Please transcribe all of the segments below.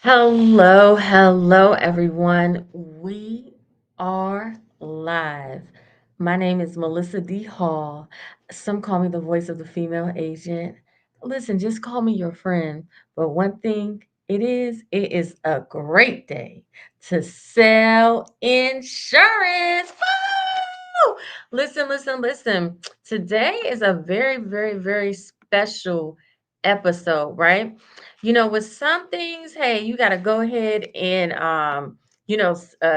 Hello, everyone. We are live. My name is Melissa D. Hall. Some call me the voice of the female agent. Listen, just call me your friend. But one thing it is a great day to sell insurance. Woo! Listen. Today is a very special episode, right? With some things, hey, you got to go ahead and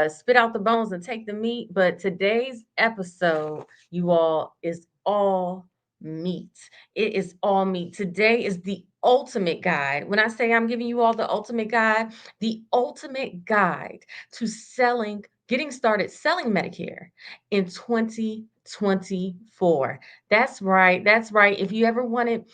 spit out the bones and take the meat. But today's episode, you all, is all meat. It is all meat. Today is the ultimate guide. When I say I'm giving you all the ultimate guide to getting started selling Medicare in 2024. That's right. That's right. If you ever wanted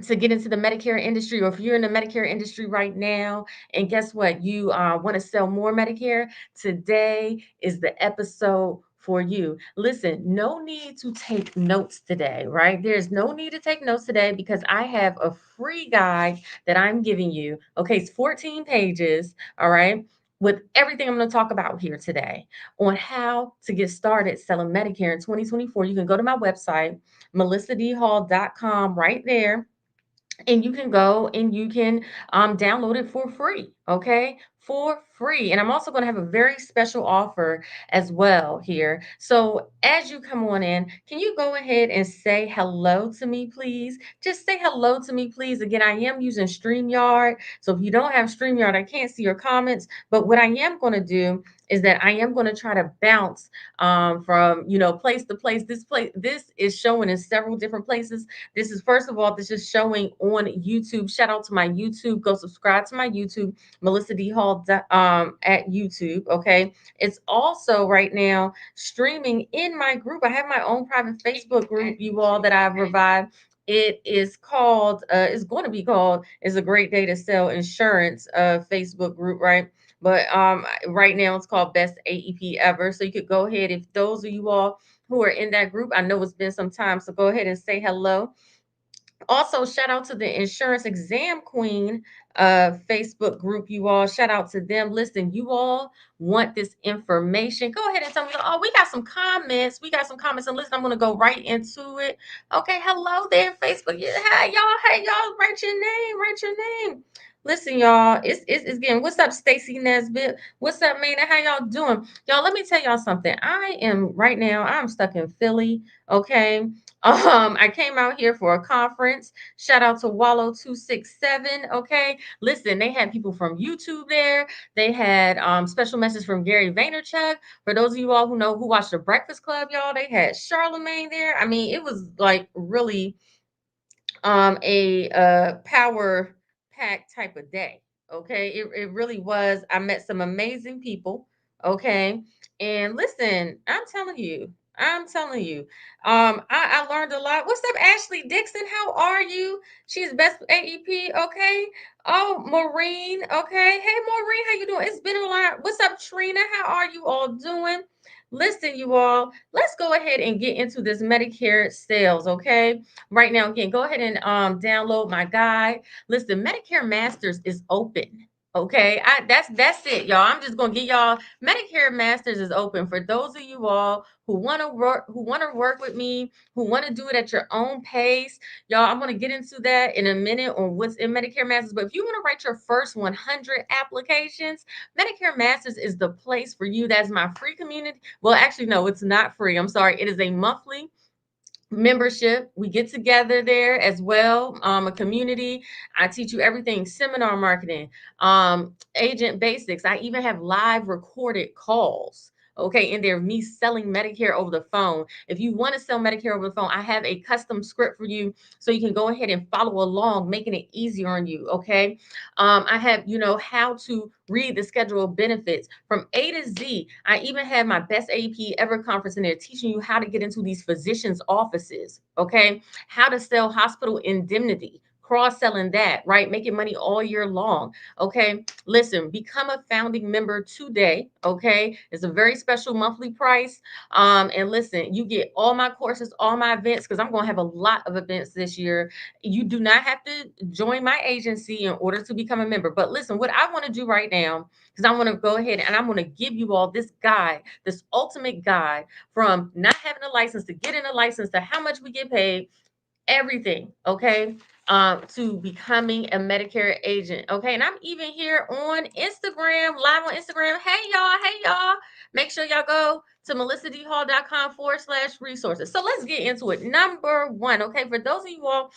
to get into the Medicare industry, or if you're in the Medicare industry right now, and guess what, you want to sell more Medicare, today is the episode for you. Listen, no need to take notes today, right? There's no need to take notes today because I have a free guide that I'm giving you. Okay, it's 14 pages, all right, with everything I'm going to talk about here today on how to get started selling Medicare in 2024. You can go to my website, melissadhall.com, right there, and you can go and you can download it for free. Okay, for free. And I'm also going to have a very special offer as well here. So as you come on in, can you go ahead and say hello to me, please? Just say hello to me, please. Again, I am using StreamYard, so if you don't have StreamYard, I can't see your comments. But what I am going to do is that I am going to try to bounce from place to place. This is showing in several different places. This is, first of all, this is showing on YouTube. Shout out to my YouTube. Go subscribe to my YouTube, Melissa D. Hall at YouTube. Okay. It's also right now streaming in my group. I have my own private Facebook group, you all, that I've revived. It is called, it's going to be called, It's a Great Day to Sell Insurance Facebook group, right? But right now it's called Best AEP Ever. So you could go ahead, if those of you all who are in that group, I know it's been some time, so go ahead and say hello. Also, shout out to the Insurance Exam Queen Facebook group, you all. Shout out to them. Listen, you all want this information. Go ahead and tell me, oh, we got some comments. We got some comments. And listen, I'm going to go right into it. Okay, hello there, Facebook. Yeah, hey, y'all, write your name. Write your name. Listen, y'all, it's getting, what's up, Stacy Nesbitt? What's up, man? How y'all doing? Y'all, let me tell y'all something. I am right now, I'm stuck in Philly. Okay. I came out here for a conference. Shout out to Wallow 267. Okay. Listen, they had people from YouTube there. They had special message from Gary Vaynerchuk. For those of you all who know, who watched the Breakfast Club, y'all, they had Charlemagne there. I mean, it was like really a power pack type of day. Okay. It really was. I met some amazing people. Okay. And listen, I'm telling you, I learned a lot. What's up, Ashley Dixon? How are you? She's best AEP. Okay. Oh, Maureen. Okay. Hey, Maureen, how you doing? It's been a lot. What's up, Trina? How are you all doing? Listen, you all, let's go ahead and get into this Medicare sales. Okay. Right now, again, go ahead and download my guide. Listen, Medicare Masters is open. Okay, that's it, y'all. I'm just gonna get y'all. Medicare Masters is open for those of you all who want to work with me, who want to do it at your own pace. Y'all, I'm gonna get into that in a minute on what's in Medicare Masters. But if you want to write your first 100 applications, Medicare Masters is the place for you. That's my free community. Well, actually, no, it's not free. I'm sorry. It is a monthly membership. We get together there as well, a community. I teach you everything: seminar marketing, agent basics. I even have live recorded calls, okay, in there, me selling Medicare over the phone. If you want to sell Medicare over the phone, I have a custom script for you, so you can go ahead and follow along, making it easier on you. Okay. I have, how to read the schedule of benefits from A to Z. I even have my Best AEP Ever conference in there, teaching you how to get into these physicians' offices, okay? How to sell hospital indemnity cross-selling that, right? Making money all year long. Okay. Listen, become a founding member today. Okay. It's a very special monthly price. And listen, you get all my courses, all my events, because I'm going to have a lot of events this year. You do not have to join my agency in order to become a member. But listen, what I want to do right now, because I want to go ahead and I'm going to give you all this guide, this ultimate guide from not having a license to getting a license to how much we get paid, everything, okay, to becoming a Medicare agent, okay. And I'm even here on Instagram, live on Instagram. Hey y'all, make sure y'all go to melissadhall.com/resources. So let's get into it. Number one, okay, for those of you all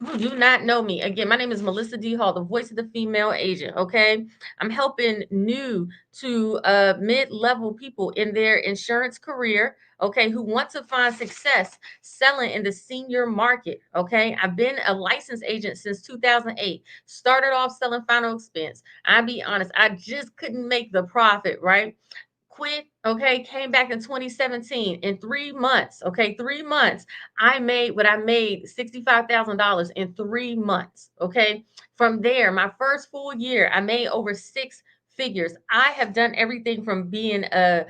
who do not know me, again, my name is Melissa D. Hall, the voice of the female agent. Okay. I'm helping new to mid-level people in their insurance career, okay, who want to find success selling in the senior market. Okay. I've been a licensed agent since 2008. Started off selling final expense. I'll be honest, I just couldn't make the profit, right? Quit, okay, came back in 2017. In 3 months, okay, 3 months, I made what I made, $65,000 in 3 months, okay. From there, my first full year, I made over six figures. I have done everything from being a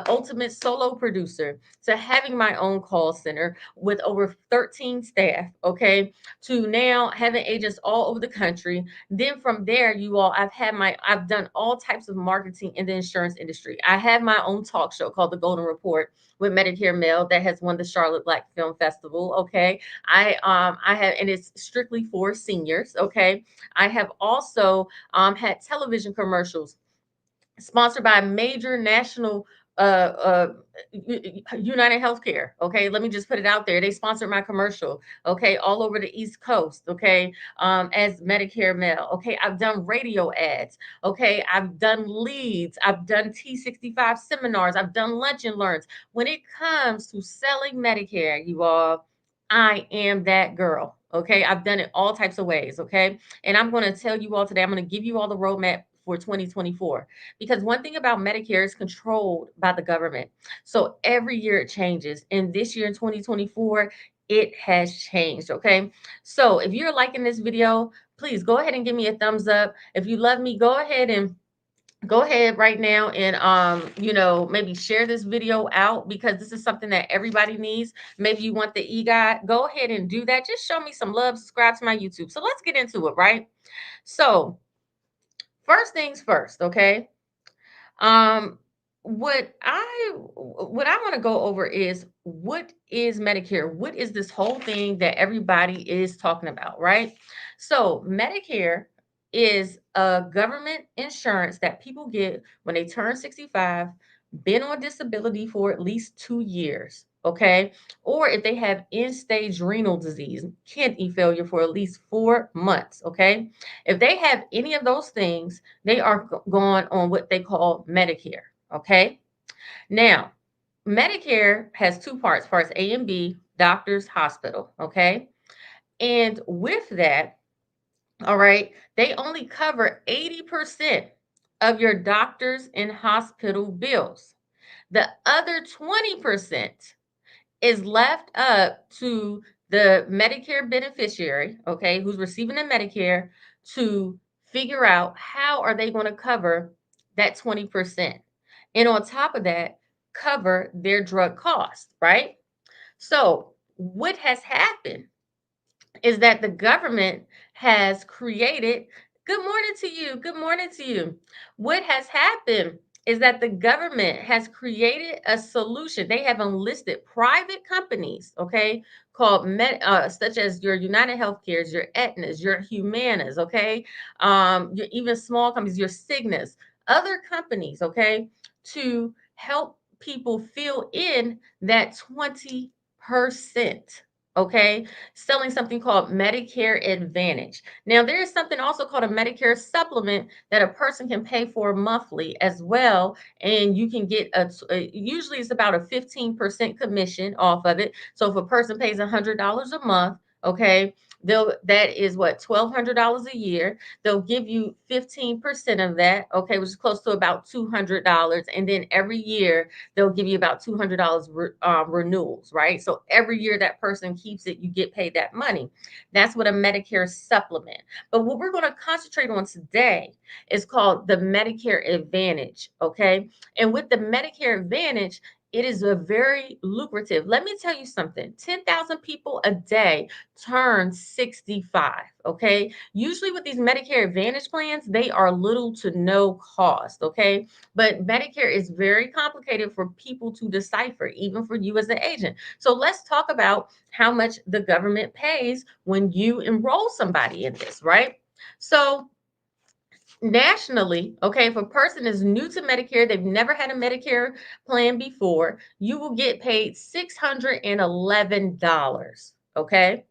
ultimate solo producer to having my own call center with over 13 staff, okay, to now having agents all over the country. Then from there, you all, I've done all types of marketing in the insurance industry. I have my own talk show called The Golden Report with Medicare Male that has won the Charlotte Black Film Festival. Okay. I have, and it's strictly for seniors. Okay. I have also had television commercials sponsored by a major national uh United Healthcare. Okay, let me just put it out there. They sponsored my commercial, okay, all over the East Coast, okay, as Medicare Male. Okay, I've done radio ads, okay, I've done leads, I've done T65 seminars, I've done lunch and learns. When it comes to selling Medicare, you all, I am that girl. Okay, I've done it all types of ways. Okay, and I'm going to tell you all today, I'm going to give you all the roadmap for 2024, because one thing about Medicare is controlled by the government. So every year it changes. And this year in 2024, it has changed. Okay. So if you're liking this video, please go ahead and give me a thumbs up. If you love me, go ahead right now and maybe share this video out, because this is something that everybody needs. Maybe you want the e-guide, go ahead and do that. Just show me some love, subscribe to my YouTube. So let's get into it, right? So first things first, okay? Um, what I want to go over is, what is Medicare? What is this whole thing that everybody is talking about, right? So Medicare is a government insurance that people get when they turn 65, been on disability for at least 2 years, okay? Or if they have end-stage renal disease, kidney failure for at least 4 months, okay? If they have any of those things, they are going on what they call Medicare. Okay. Now, Medicare has two parts, parts A and B, doctors, hospital. Okay. And with that, all right, they only cover 80% of your doctors and hospital bills. The other 20% is left up to the Medicare beneficiary, okay, who's receiving the Medicare, to figure out how are they going to cover that 20%. And on top of that, cover their drug costs, right? So what has happened is that the government has created, good morning to you, good morning to you. What has happened is that the government has created a solution. They have enlisted private companies, okay, called such as your United Healthcares, your Aetnas, your Humanas, okay, your even small companies, your Cignas, other companies, okay, to help people fill in that 20%, okay, selling something called Medicare Advantage. Now, there is something also called a Medicare supplement that a person can pay for monthly as well. And you can get usually it's about a 15% commission off of it. So if a person pays $100 a month, okay, That is what, $1,200 a year. They'll give you 15% of that, okay, which is close to about $200. And then every year they'll give you about $200 renewals, right? So every year that person keeps it, you get paid that money. That's what a Medicare supplement. But what we're going to concentrate on today is called the Medicare Advantage, okay? And with the Medicare Advantage, it is a very lucrative. Let me tell you something. 10,000 people a day turn 65, okay? Usually with these Medicare Advantage plans, they are little to no cost, okay? But Medicare is very complicated for people to decipher, even for you as an agent. So let's talk about how much the government pays when you enroll somebody in this, right? So nationally, okay, if a person is new to Medicare, they've never had a Medicare plan before, you will get paid $611, okay?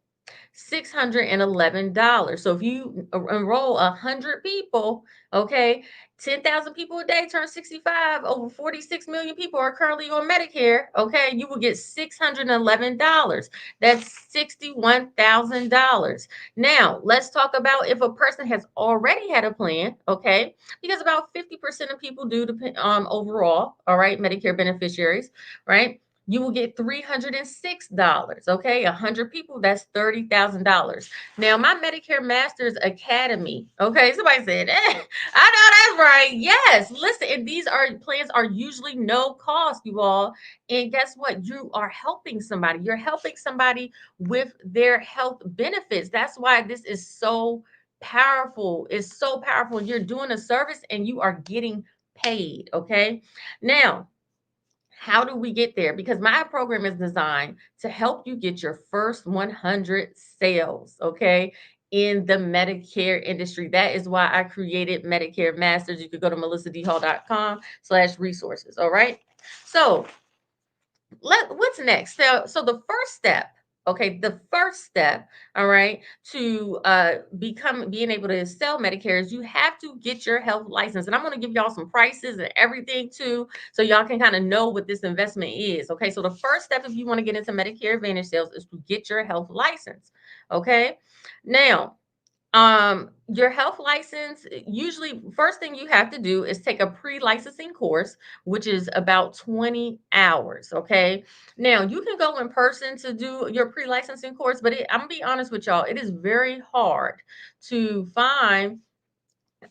$611. So if you enroll 100 people, okay, 10,000 people a day turn 65, over 46 million people are currently on Medicare, okay, you will get $611. That's $61,000. Now, let's talk about if a person has already had a plan, okay, because about 50% of people do depend overall, all right, Medicare beneficiaries, right? You will get $306. Okay, 100 people, that's $30,000. Now, my Medicare Masters Academy. Okay, somebody said, I know that's right. Yes, listen, and these are plans are usually no cost, you all. And guess what? You are helping somebody. You're helping somebody with their health benefits. That's why this is so powerful. It's so powerful. You're doing a service and you are getting paid. Okay, now how do we get there? Because my program is designed to help you get your first 100 sales, okay, in the Medicare industry. That is why I created Medicare Masters. You could go to melissadhall.com/resources. All right. So what's next? So the first step, okay, the first step, all right, to become being able to sell Medicare is you have to get your health license. And I'm going to give y'all some prices and everything too, so y'all can kind of know what this investment is. Okay, so the first step if you want to get into Medicare Advantage sales is to get your health license. Okay, now your health license, usually first thing you have to do is take a pre-licensing course, which is about 20 hours. Okay, now you can go in person to do your pre-licensing course, but I'm gonna be honest with y'all, it is very hard to find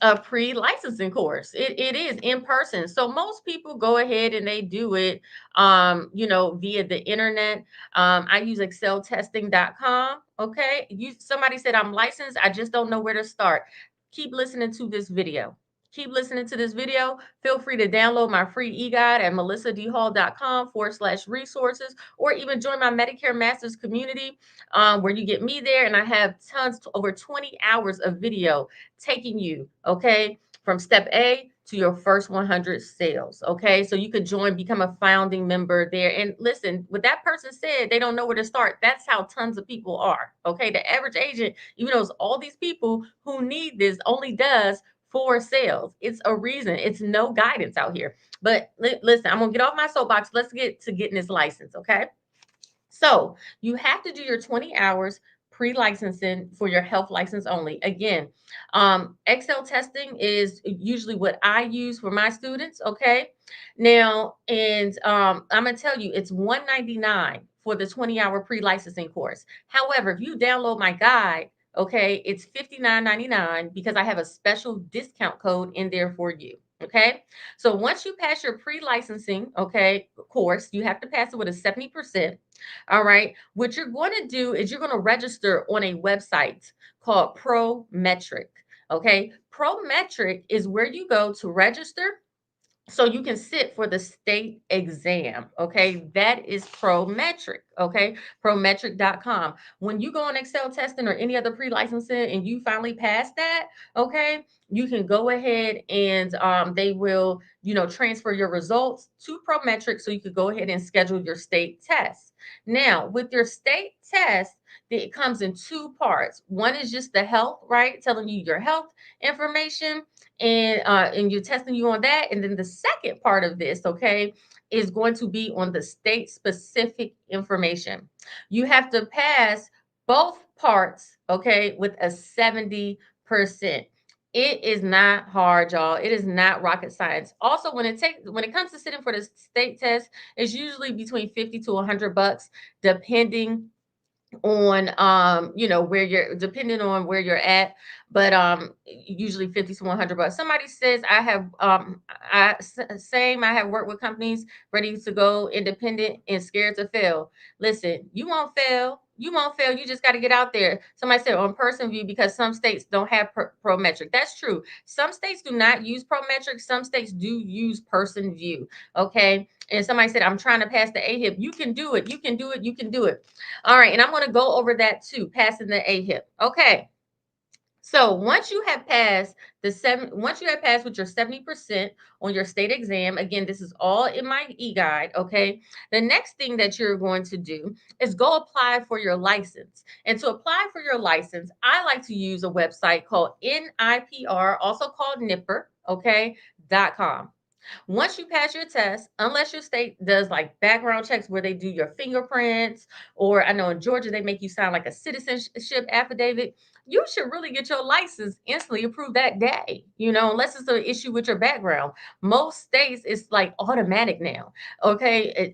a pre-licensing course. It is in person. So most people go ahead and they do it via the internet. I use exceltesting.com. Okay. Somebody said I'm licensed. I just don't know where to start. Keep listening to this video. Keep listening to this video. Feel free to download my free e-guide at melissadhall.com/resources, or even join my Medicare Masters community, where you get me there. And I have tons, over 20 hours of video taking you, okay, from step A to your first 100 sales. Okay, so you could join, become a founding member there. And listen, what that person said, they don't know where to start. That's how tons of people are. Okay, the average agent, even though it's all these people who need this, only does 4 sales. It's a reason. It's no guidance out here. But listen, I'm gonna get off my soapbox. Let's get to getting this license. Okay. So you have to do your 20 hours pre-licensing for your health license only. Again, Excel testing is usually what I use for my students. Okay. Now, and I'm gonna tell you, it's $199 for the 20-hour pre-licensing course. However, if you download my guide, okay, it's $59.99 because I have a special discount code in there for you. Okay. So once you pass your pre-licensing, okay, course, you have to pass it with a 70%. All right. What you're going to do is you're going to register on a website called Prometric. Okay. Prometric is where you go to register so you can sit for the state exam. Okay, that is Prometric. Okay, prometric.com. When you go on Excel testing or any other pre-licensing and you finally pass that, okay, you can go ahead and they will, transfer your results to Prometric so you could go ahead and schedule your state test. Now, with your state test, it comes in two parts. One is just the health, right? Telling you your health information, and you're testing you on that. And then the second part of this, okay, is going to be on the state specific information. You have to pass both parts, okay, with a 70%. It is not hard, y'all. It is not rocket science. Also, when it comes to sitting for the state test, it's usually between 50 to 100 bucks, depending on where you're depending on where you're at, but usually 50 to 100 bucks. Somebody says I have same, I have worked with companies ready to go independent and scared to fail. Listen, you won't fail. You won't fail. You just got to get out there. Somebody said on person view, because some states don't have prometric. That's true. Some states do not use prometric. Some states do use person view. Okay. And somebody said, I'm trying to pass the AHIP. You can do it. You can do it. You can do it. All right, and I'm going to go over that too, passing the AHIP. Okay. So once you have passed with your 70% on your state exam, again, this is all in my e-guide, okay? The next thing that you're going to do is go apply for your license. And to apply for your license, I like to use a website called NIPR, also called NIPR, okay, .com. Once you pass your test, unless your state does like background checks where they do your fingerprints, or I know in Georgia they make you sign like a citizenship affidavit, you should really get your license instantly approved that day, unless it's an issue with your background. Most states it's like automatic now, okay?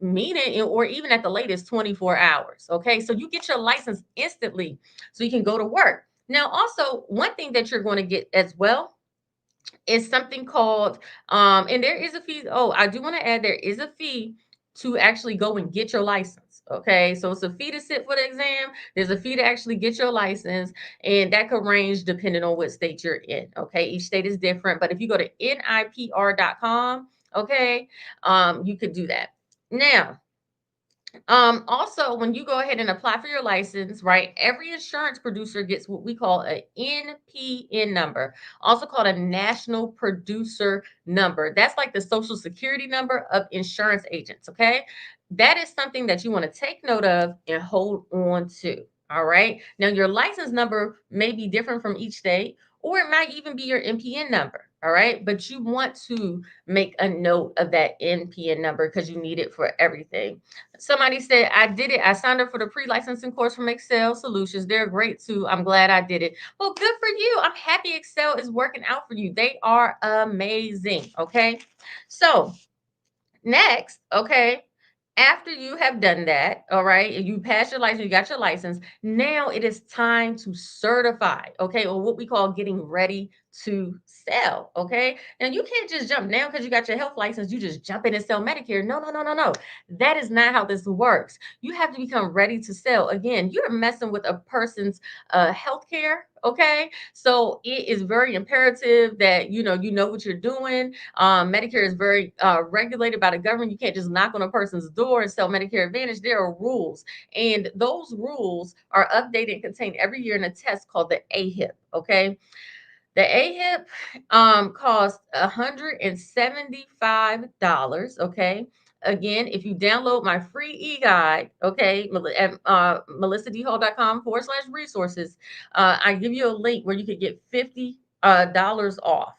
Meaning, or even at the latest 24 hours, okay? So you get your license instantly so you can go to work. Now, also, one thing that you're going to get as well is something called and there is a fee. Oh, I do want to add, there is a fee to actually go and get your license. Okay, so it's a fee to sit for the exam. There's a fee to actually get your license, and that could range depending on what state you're in. Okay, each state is different, but if you go to nipr.com, okay, you could do that. Now, also, when you go ahead and apply for your license, right, every insurance producer gets what we call a NPN number, also called a national producer number. That's like the social security number of insurance agents, okay? That is something that you want to take note of and hold on to. All right. Now, your license number may be different from each state, or it might even be your NPN number. All right. But you want to make a note of that NPN number because you need it for everything. Somebody said, I did it. I signed up for the pre-licensing course from Excel Solutions. They're great too. I'm glad I did it. Well, good for you. I'm happy Excel is working out for you. They are amazing. Okay. So next, okay, after you have done that, all right, and you passed your license, you got your license, now it is time to certify, okay, or what we call getting ready to sell, okay? Now you can't just jump now because you got your health license, you just jump in and sell Medicare. No, no, no, no, no. That is not how this works. You have to become ready to sell. Again, you're messing with a person's health care, okay? So it is very imperative that you know what you're doing. Medicare is very regulated by the government. You can't just knock on a person's door and sell Medicare Advantage. There are rules, and those rules are updated and contained every year in a test called the AHIP. Okay, the AHIP costs $175. Okay. Again, if you download my free e-guide, okay, at melissadhall.com/resources, I give you a link where you could get $50 off.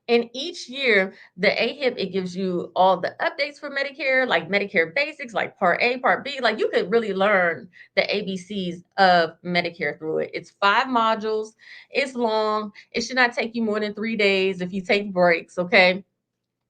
And each year, the AHIP, it gives you all the updates for Medicare, like Medicare basics, like Part A, Part B. Like you could really learn the ABCs of Medicare through it. It's 5 modules. It's long. It should not take you more than 3 days if you take breaks, okay?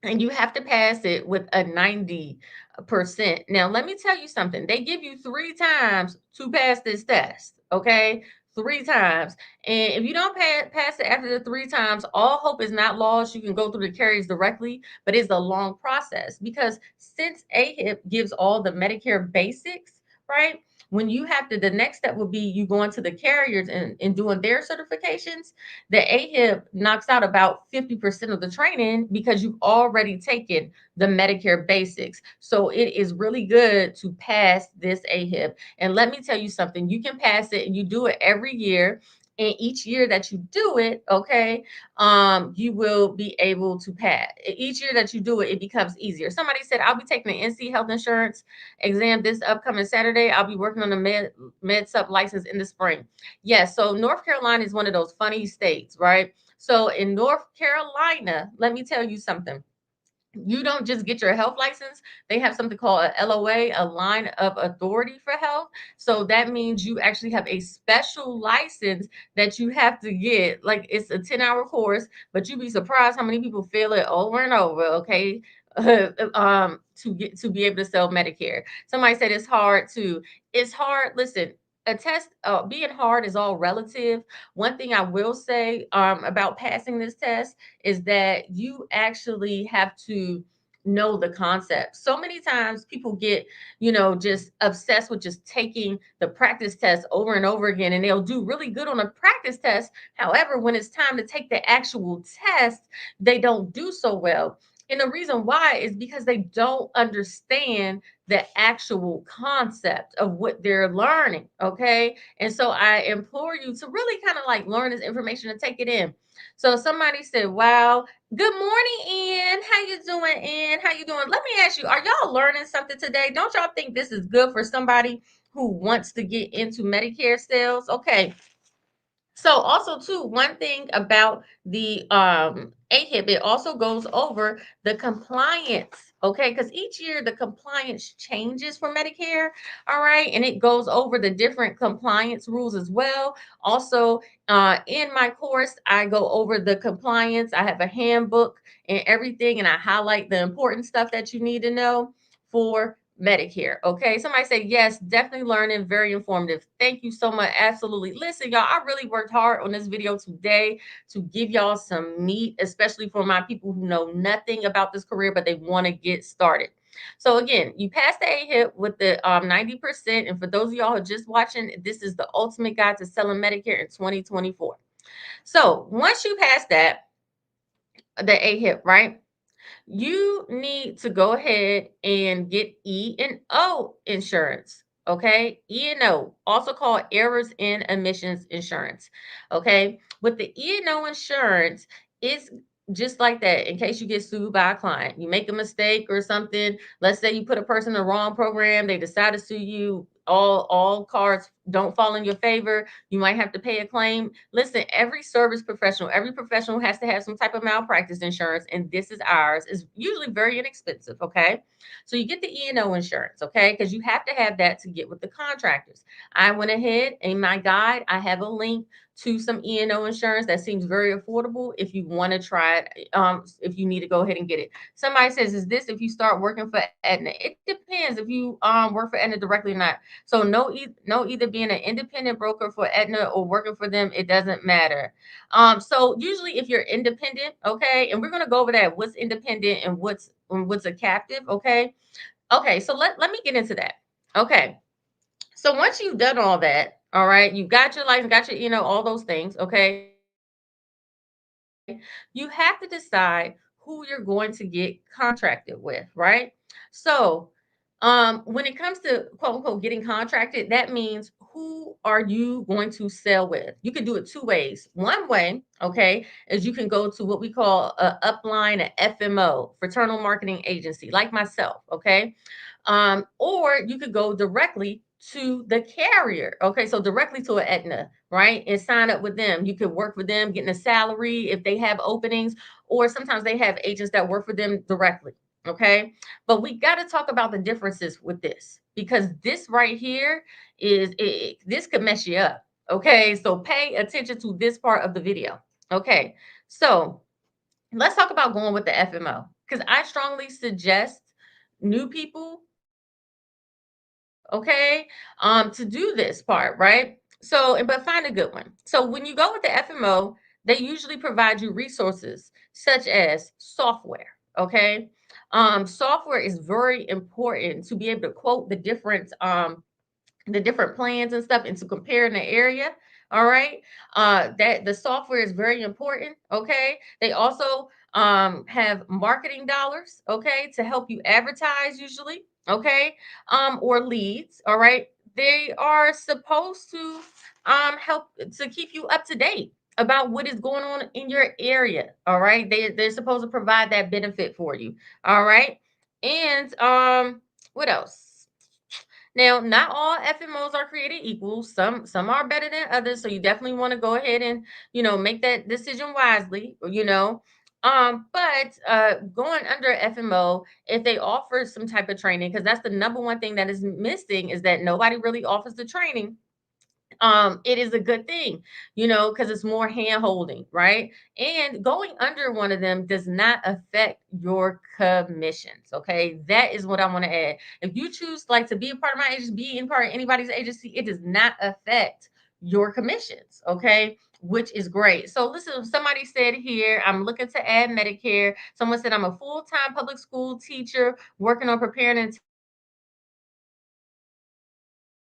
And you have to pass it with a 90%. Now, let me tell you something. They give you 3 times to pass this test, okay? 3 times. And if you don't pass it after the 3 times, all hope is not lost. You can go through the carriers directly, but it's a long process because since AHIP gives all the Medicare basics, right? When you have to, the next step would be you going to the carriers and doing their certifications. The AHIP knocks out about 50% of the training because you've already taken the Medicare basics. So it is really good to pass this AHIP. And let me tell you something, you can pass it and you do it every year. And each year that you do it, okay, you will be able to pass. Each year that you do it, it becomes easier. Somebody said, I'll be taking the NC health insurance exam this upcoming Saturday. I'll be working on the med sub license in the spring. Yes, so North Carolina is one of those funny states, right? So in North Carolina, let me tell you something. You don't just get your health license. They have something called a LOA, a line of authority for health. So that means you actually have a special license that you have to get. Like, it's a 10-hour course, but you'd be surprised how many people fail it over and over, okay? To be able to sell Medicare. Somebody said it's hard too. It's hard. Listen, a test being hard is all relative. One thing I will say about passing this test is that you actually have to know the concept. So many times people get, just obsessed with just taking the practice test over and over again, and they'll do really good on a practice test. However, when it's time to take the actual test, they don't do so well. And the reason why is because they don't understand the actual concept of what they're learning. Okay. And so I implore you to really kind of like learn this information and take it in. So somebody said, "Wow, good morning, Ian. How you doing, Ian? How you doing? Let me ask you, are y'all learning something today? Don't y'all think this is good for somebody who wants to get into Medicare sales?" Okay. So also too, one thing about the AHIP, it also goes over the compliance, okay? Because each year the compliance changes for Medicare, all right, and it goes over the different compliance rules as well. Also, in my course, I go over the compliance. I have a handbook and everything, and I highlight the important stuff that you need to know for Medicare. Okay. Somebody say, yes, definitely learning, very informative. Thank you so much. Absolutely. Listen, y'all, I really worked hard on this video today to give y'all some meat, especially for my people who know nothing about this career, but they want to get started. So again, you passed the AHIP with the 90%. And for those of y'all who are just watching, this is the ultimate guide to selling Medicare in 2024. So once you pass that, the AHIP, right? You need to go ahead and get E&O insurance. Okay. E&O, also called errors in emissions insurance. Okay. With the E&O insurance, it's just like that. In case you get sued by a client, you make a mistake or something. Let's say you put a person in the wrong program, they decide to sue you. All cards don't fall in your favor. You might have to pay a claim. Listen, every professional has to have some type of malpractice insurance, and this is ours. It's usually very inexpensive. Okay, so you get the E&O insurance, okay, because you have to have that to get with the contractors. I went ahead in my guide. I have a link to some E&O insurance that seems very affordable if you want to try it. If you need to go ahead and get it. Somebody says, "Is this if you start working for Aetna?" It depends if you work for Aetna directly or not. So no, either being an independent broker for Aetna or working for them, it doesn't matter. So usually if you're independent, okay, and we're gonna go over that, what's independent and what's a captive, okay. Okay, so let me get into that. Okay. So once you've done all that, all right, you got your license, got your, all those things, okay. You have to decide who you're going to get contracted with, right? So, when it comes to quote unquote getting contracted, that means who are you going to sell with? You can do it two ways. One way, okay, is you can go to what we call a upline, a FMO, fraternal marketing agency, like myself, okay? Or you could go directly to the carrier. Okay, so directly to an Aetna, right? And sign up with them. You could work for them, getting a salary if they have openings, or sometimes they have agents that work for them directly. Okay, but we got to talk about the differences with this because this right here this could mess you up. Okay, so pay attention to this part of the video. Okay, so let's talk about going with the FMO because I strongly suggest new people, okay, to do this part, right? So, but find a good one. So when you go with the FMO, they usually provide you resources such as software, okay? Software is very important to be able to quote the different plans and stuff and to compare in the area. All right. That the software is very important. Okay. They also have marketing dollars, okay, to help you advertise usually, okay, or leads. All right. They are supposed to help to keep you up to date about what is going on in your area. All right. They're supposed to provide that benefit for you. All right. And what else? Now, not all FMOs are created equal. Some are better than others. So you definitely want to go ahead and, make that decision wisely, But going under FMO, if they offer some type of training, because that's the number one thing that is missing, is that nobody really offers the training. It is a good thing, because it's more hand holding, right? And going under one of them does not affect your commissions. Okay, that is what I want to add. If you choose like to be a part of my agency, be in part of anybody's agency, it does not affect your commissions. Okay, which is great. So listen, somebody said here, I'm looking to add Medicare. Someone said I'm a full-time public school teacher working on preparing and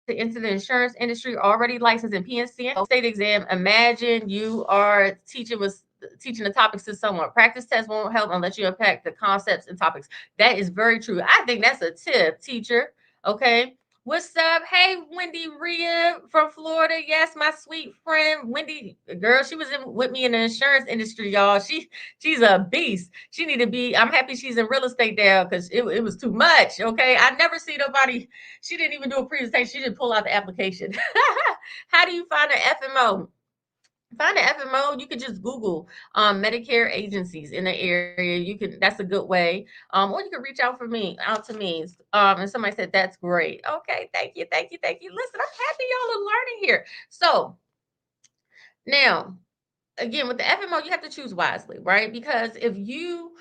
into the insurance industry, already licensed in PNC and state exam. Imagine you are teaching the topics to someone. Practice tests won't help unless you unpack the concepts and topics. That is very true. I think that's a tip, teacher. Okay. What's up? Hey, Wendy Rhea from Florida. Yes, my sweet friend Wendy, girl, she was with me in the insurance industry, y'all. She's a beast. She need to be. I'm happy she's in real estate now because it was too much. Okay, I never see nobody. She didn't even do a presentation. She didn't pull out the application. How do you find an FMO? Find an FMO. You could just Google Medicare agencies in the area. You can. That's a good way. Or you can reach out to me. And somebody said that's great. Okay, thank you, thank you, thank you. Listen, I'm happy y'all are learning here. So now, again, with the FMO, you have to choose wisely, right? Because if you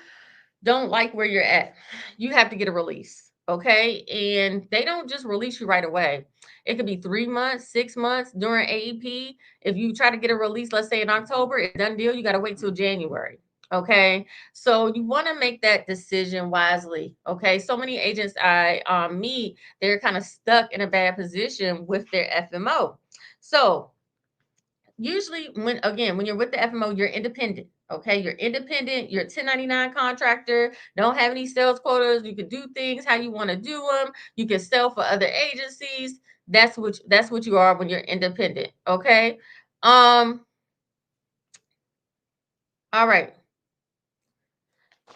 don't like where you're at, you have to get a release. Okay. And they don't just release you right away. It could be 3 months, 6 months during AEP. If you try to get a release, let's say in October, it's done deal, you got to wait till January. Okay. So you want to make that decision wisely. Okay. So many agents I meet, they're kind of stuck in a bad position with their FMO. So usually when you're with the FMO, you're independent. Okay, you're independent, you're a 1099 contractor, don't have any sales quotas, you can do things how you want to do them, you can sell for other agencies. That's what you are when you're independent. Okay. Um, all right.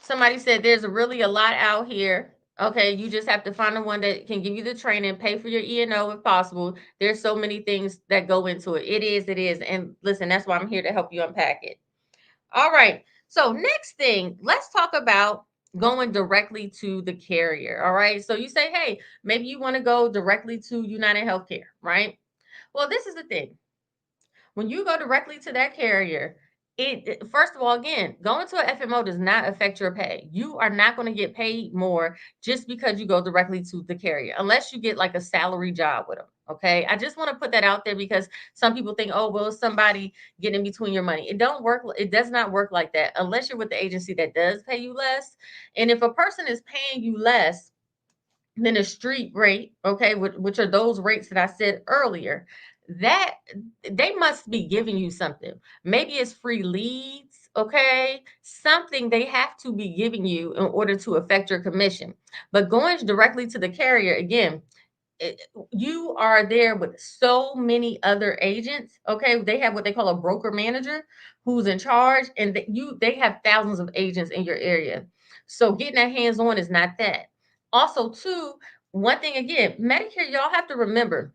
Somebody said there's really a lot out here. Okay, you just have to find the one that can give you the training, pay for your E&O if possible. There's so many things that go into it. It is. And listen, that's why I'm here to help you unpack it. All right. So next thing, let's talk about going directly to the carrier. All right. So you say, hey, maybe you want to go directly to United Healthcare, right? Well, this is the thing. When you go directly to that carrier, first of all, again, going to an FMO does not affect your pay. You are not going to get paid more just because you go directly to the carrier, unless you get like a salary job with them. Okay, I just want to put that out there because some people think, oh, well, somebody getting between your money. It don't work. It does not work like that unless you're with the agency that does pay you less. And if a person is paying you less than a street rate, okay, which are those rates that I said earlier, that they must be giving you something. Maybe it's free leads, okay? Something they have to be giving you in order to affect your commission. But going directly to the carrier, again, it, you are there with so many other agents. Okay, they have what they call a broker manager who's in charge, and they have thousands of agents in your area. So getting that hands on is not that. Also, too, one thing again, Medicare, y'all have to remember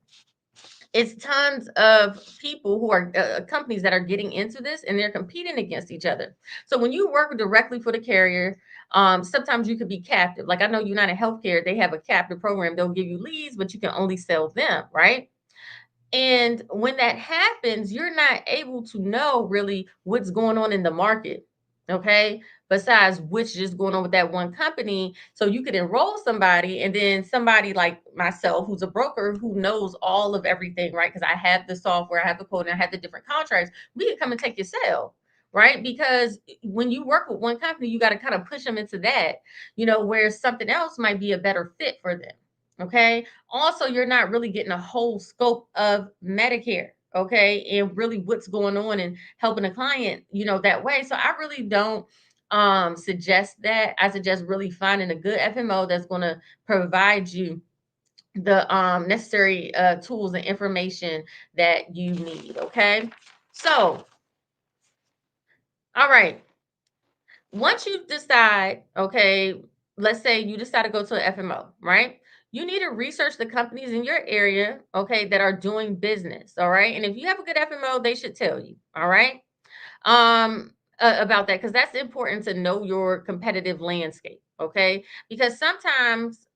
it's tons of people who are companies that are getting into this and they're competing against each other. So when you work directly for the carrier, sometimes you could be captive. Like I know United Healthcare, they have a captive program. They'll give you leads, but you can only sell them, right? And when that happens, you're not able to know really what's going on in the market. Okay. Besides which is going on with that one company. So you could enroll somebody and then somebody like myself, who's a broker who knows all of everything, right? Because I have the software, I have the code, and I have the different contracts. We could come and take your sale, right? Because when you work with one company, you got to kind of push them into that, where something else might be a better fit for them. Okay. Also, you're not really getting a whole scope of Medicare, okay, and really what's going on and helping a client, that way. So I really don't suggest that. I suggest really finding a good FMO that's going to provide you the necessary tools and information that you need. Okay. So, all right. Once you decide, okay, let's say you decide to go to an FMO, right? You need to research the companies in your area, okay, that are doing business, all right? And if you have a good FMO, they should tell you, all right? Um, about that, because that's important to know your competitive landscape. Okay, because sometimes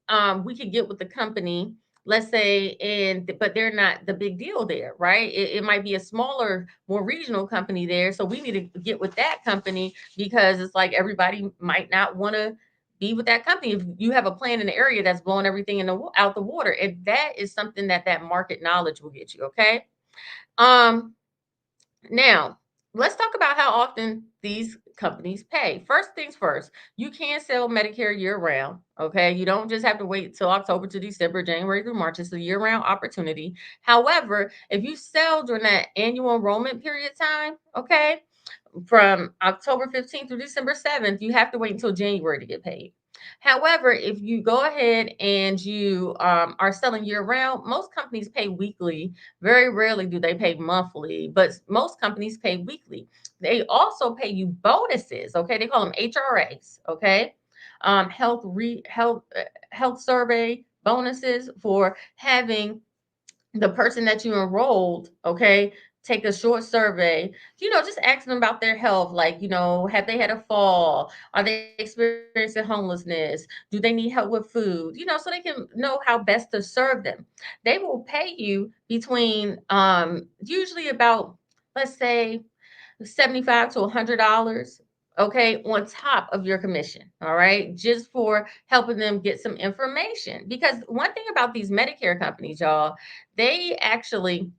we could get with the company, let's say, and but they're not the big deal there, right? It might be a smaller, more regional company there, so we need to get with that company because it's like everybody might not want to be with that company if you have a plan in the area that's blowing everything out the water, and that is something that market knowledge will get you. Okay. um Now, let's talk about how often these companies pay. First things first, you can sell Medicare year round. Okay. You don't just have to wait till October to December, January through March. It's a year round opportunity. However, if you sell during that annual enrollment period time, okay, from October 15th through December 7th, you have to wait until January to get paid. However, if you go ahead and you are selling year round, most companies pay weekly. Very rarely do they pay monthly, but most companies pay weekly. They also pay you bonuses. Okay, they call them HRAs. Okay, health survey bonuses for having the person that you enrolled, okay, take a short survey, just ask them about their health, like, have they had a fall? Are they experiencing homelessness? Do they need help with food? So they can know how best to serve them. They will pay you between usually about, let's say, 75 to $100, okay, on top of your commission, all right, just for helping them get some information. Because one thing about these Medicare companies, y'all, they actually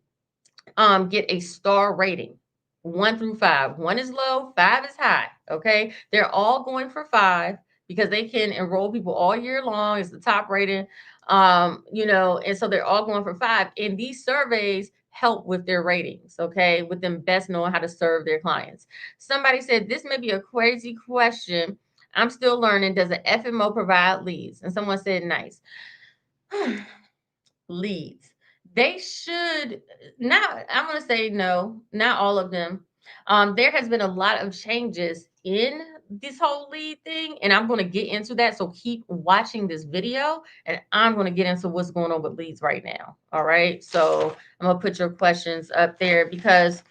get a star rating, 1 through 5. One is low, 5 is high. Okay, they're all going for 5 because they can enroll people all year long. It's the top rating, and so they're all going for 5. And these surveys help with their ratings. Okay, with them best knowing how to serve their clients. Somebody said this may be a crazy question. I'm still learning. Does an FMO provide leads? And someone said, nice. Leads. They should not. I'm going to say no, not all of them. There has been a lot of changes in this whole lead thing, and I'm going to get into that. So keep watching this video, and I'm going to get into what's going on with leads right now. All right. So I'm going to put your questions up there because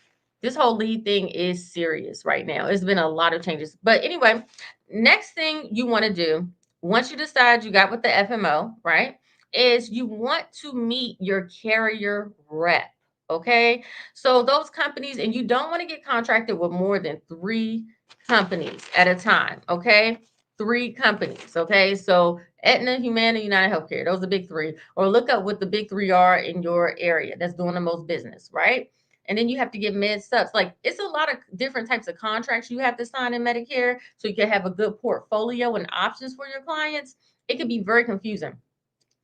this whole lead thing is serious right now. It's been a lot of changes. But anyway, next thing you want to do once you decide you got with the FMO, right? Is you want to meet your carrier rep. Okay. So those companies, and you don't want to get contracted with more than 3 companies at a time. Okay. 3 companies. Okay. So Aetna, Humana, United Healthcare, those are the big 3. Or look up what the big 3 are in your area that's doing the most business, right? And then you have to get med subs. Like, it's a lot of different types of contracts you have to sign in Medicare so you can have a good portfolio and options for your clients. It can be very confusing.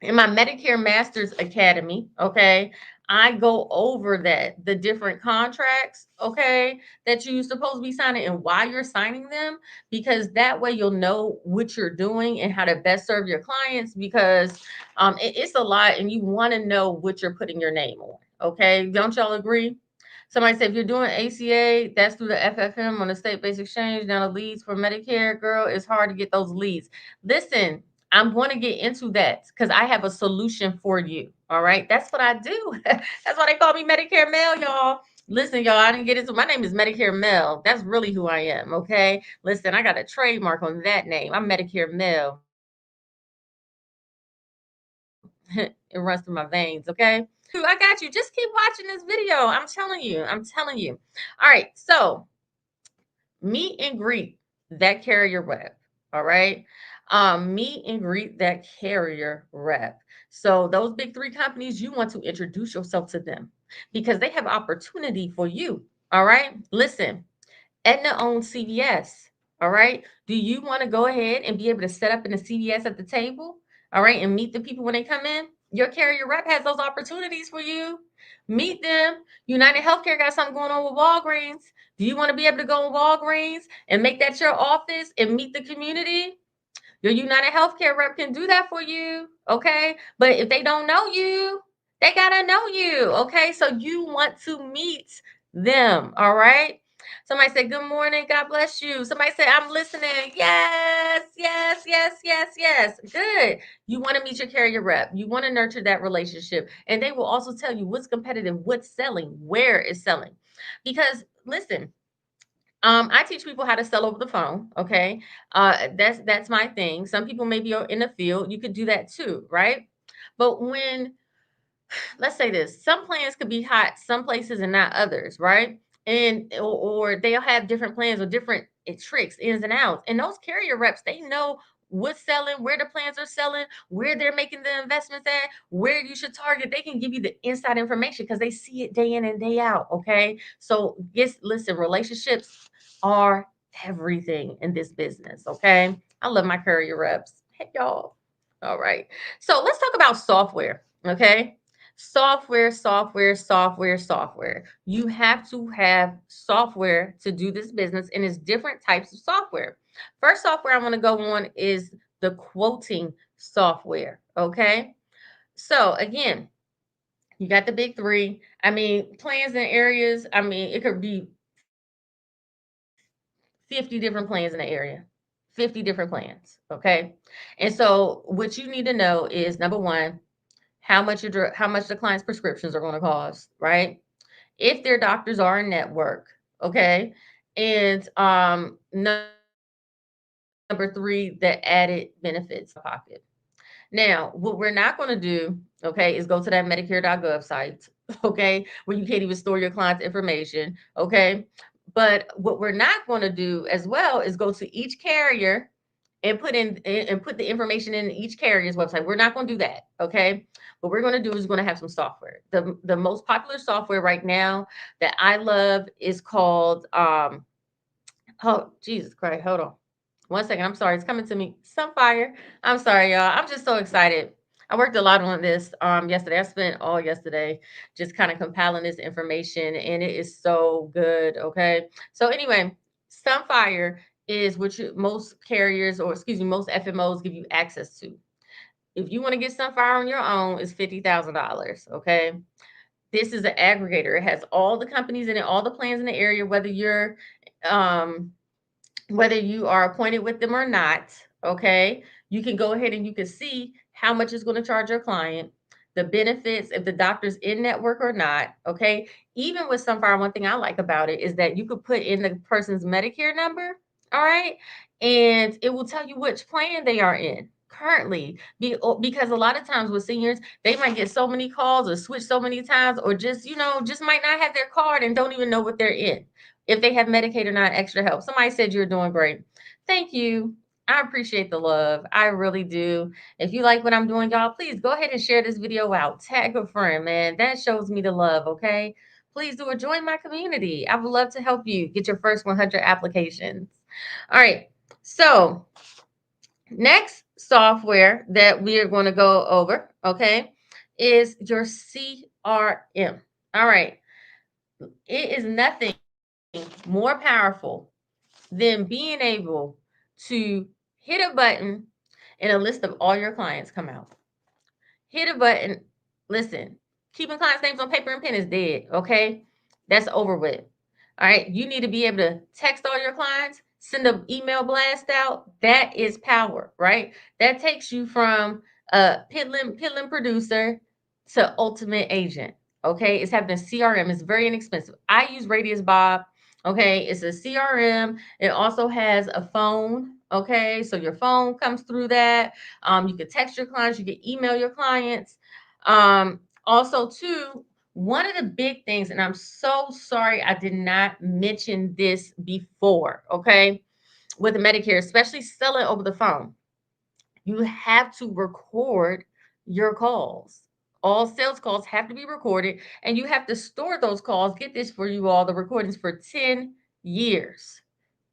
In my Medicare Masters Academy, okay, I go over the different contracts, okay, that you're supposed to be signing and why you're signing them, because that way you'll know what you're doing and how to best serve your clients. Because it's a lot, and you want to know what you're putting your name on. Okay, don't y'all agree? Somebody said if you're doing ACA, that's through the FFM on the state-based exchange. Now the leads for Medicare, girl, it's hard to get those leads. Listen, I'm going to get into that because I have a solution for you. All right. That's what I do. That's why they call me Medicare Mel, y'all. Listen, y'all, I didn't get into my name is Medicare Mel. That's really who I am. Okay. Listen, I got a trademark on that name. I'm Medicare Mel. It runs through my veins. Okay. I got you. Just keep watching this video. I'm telling you. I'm telling you. All right. So meet and greet that carrier rep. All right. Meet and greet that carrier rep. So those big 3 companies, you want to introduce yourself to them because they have opportunity for you. All right. Listen, Aetna owns CVS. All right. Do you want to go ahead and be able to set up in the CVS at the table? All right. And meet the people when they come in? Your carrier rep has those opportunities for you. Meet them. United Healthcare got something going on with Walgreens. Do you want to be able to go in Walgreens and make that your office and meet the community? Your United Healthcare rep can do that for you. Okay. But if they don't know you, they got to know you. Okay. So you want to meet them. All right. Somebody said, good morning. God bless you. Somebody said, I'm listening. Yes, yes, yes, yes, yes. Good. You want to meet your carrier rep. You want to nurture that relationship. And they will also tell you what's competitive, what's selling, where is selling. Because listen, I teach people how to sell over the phone. Okay. That's my thing. Some people maybe are in the field. You could do that too, right? But when, let's say this, some plans could be hot some places and not others, right? And or they'll have different plans or different tricks, ins and outs. And those carrier reps, they know what's selling, where the plans are selling, where they're making the investments at, where you should target. They can give you the inside information because they see it day in and day out. Okay. So yes, listen, relationships are everything in this business. Okay. I love my carrier reps. Hey y'all. All right. So let's talk about software. Okay. Software. You have to have software to do this business, and it's different types of software. First software I want to go on is the quoting software. Okay. So again, you got the big three. I mean, plans and areas. I mean, it could be 50 different plans in the area, 50 different plans. Okay. And so what you need to know is number one, how much the client's prescriptions are going to cost, right? If their doctors are in network, okay? And number three, the added benefits pocket. Now, what we're not going to do, okay, is go to that Medicare.gov site, okay, where you can't even store your client's information, okay? But what we're not going to do as well is go to each carrier and put the information in each carrier's website. We're not going to do that, okay? What we're going to do is going to have some software. The most popular software right now that I love is called oh Jesus Christ, hold on. One second. I'm sorry. It's coming to me. Sunfire. I'm sorry, y'all. I'm just so excited. I worked a lot on this yesterday. I spent all yesterday just kind of compiling this information, and it is so good. Okay. So anyway, Sunfire is what most carriers, or excuse me, most FMOs give you access to. If you want to get Sunfire on your own, it's $50,000. Okay. This is an aggregator. It has all the companies in it, all the plans in the area, um whether you are appointed with them or not, okay, you can go ahead and you can see how much it's going to charge your client, the benefits, if the doctor's in network or not, okay. Even with Sunfire, one thing I like about it is that you could put in the person's Medicare number, all right, and it will tell you which plan they are in currently. Because a lot of times with seniors, they might get so many calls or switch so many times, or just, just might not have their card and don't even know what they're in, if they have Medicaid or not, extra help. Somebody said you're doing great. Thank you. I appreciate the love. I really do. If you like what I'm doing, y'all, please go ahead and share this video out. Tag a friend, man. That shows me the love, okay? Please do it. Join my community. I would love to help you get your first 100 applications. All right. So, next software that we are going to go over, okay, is your CRM. All right. It is nothing more powerful than being able to hit a button and a list of all your clients come out. Hit a button. Listen, keeping clients' names on paper and pen is dead. Okay. That's over with. All right. You need to be able to text all your clients, send an email blast out. That is power, right? That takes you from a piddling producer to ultimate agent. Okay. It's having a CRM. It's very inexpensive. I use Radius Bob. Okay. It's a CRM. It also has a phone. Okay. So your phone comes through that. You can text your clients, you can email your clients. Also, too, one of the big things, and I'm so sorry I did not mention this before, okay, with Medicare, especially selling over the phone, you have to record your calls. All sales calls have to be recorded, and you have to store those calls. Get this for you all, the recordings for 10 years.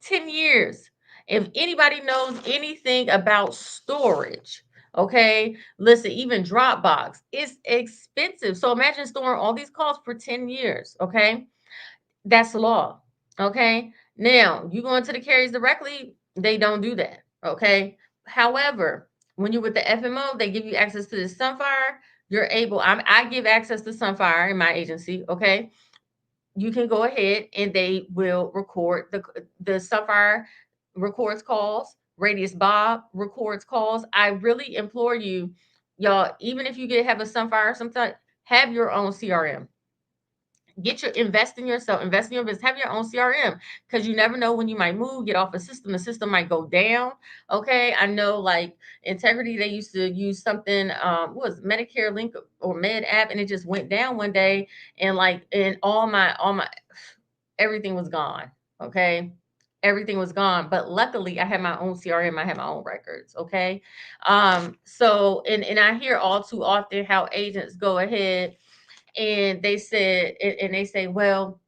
10 years. If anybody knows anything about storage, okay, listen, even Dropbox, it's expensive. So imagine storing all these calls for 10 years, okay? That's the law. Okay. Now, you go into the carriers directly, they don't do that. Okay. However, when you're with the FMO, they give you access to the Sunfire. You're able, I give access to Sunfire in my agency. Okay. You can go ahead and they will record the Sunfire records calls. Radius Bob records calls. I really implore you, y'all, even if you have a Sunfire or something, have your own CRM. Invest in yourself, invest in your business, have your own CRM, because you never know when you might move, get off a system, the system might go down. Okay. I know, like Integrity, they used to use something, what was it, Medicare Link or Med app, and it just went down one day, and all my everything was gone. Okay. Everything was gone. But luckily I had my own CRM, I had my own records. Okay. So and I hear all too often how agents go ahead and they say, well,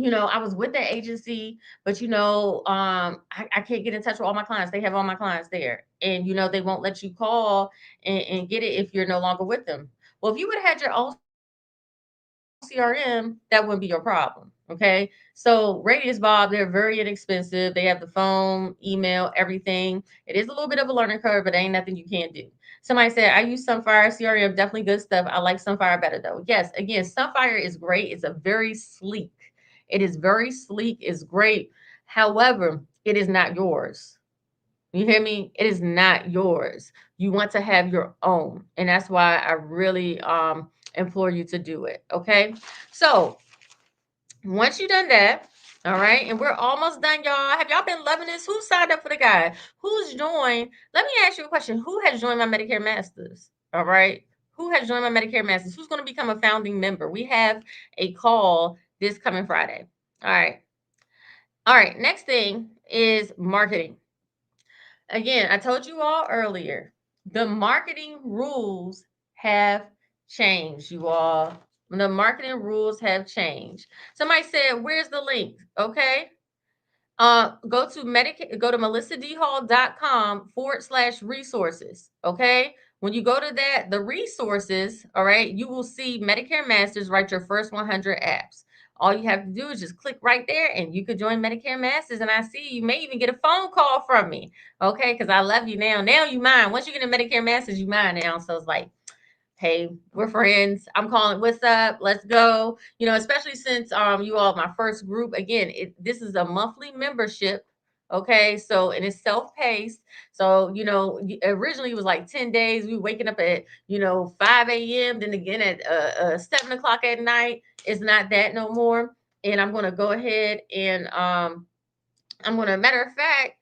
I was with the agency, but I can't get in touch with all my clients. They have all my clients there. And they won't let you call and get it if you're no longer with them. Well, if you would have had your own CRM, that wouldn't be your problem. Okay. So Radius Bob, they're very inexpensive. They have the phone, email, everything. It is a little bit of a learning curve, but ain't nothing you can't do. Somebody said, I use Sunfire CRM, definitely good stuff. I like Sunfire better though. Yes, again, Sunfire is great. It's a very sleek. It is very sleek, it's great. However, it is not yours. You hear me? It is not yours. You want to have your own. And that's why I really implore you to do it. Okay. So once you've done that, all right, and we're almost done, y'all. Have y'all been loving this? Who signed up for the guide? Who's joined? Let me ask you a question. Who has joined my Medicare Masters? All right. Who has joined my Medicare Masters? Who's going to become a founding member? We have a call this coming Friday. All right. All right. Next thing is marketing. Again, I told you all earlier, the marketing rules have changed, you all. The marketing rules have changed. Somebody said, where's the link? Okay. Go to melissadhall.com/resources. Okay. When you go to that, the resources, all right, you will see Medicare Masters, write your first 100 apps. All you have to do is just click right there and you could join Medicare Masters. And I see you may even get a phone call from me. Okay. Because I love you now. Now you mine. Once you get in Medicare Masters, you mine now. So it's like, hey, we're friends. I'm calling, what's up? Let's go. Especially since you all my first group. Again, this is a monthly membership. Okay, so and it's self-paced. So, originally it was like 10 days. We were waking up at 5 a.m. Then again at 7 o'clock at night. It's not that no more. And I'm gonna go ahead and matter of fact,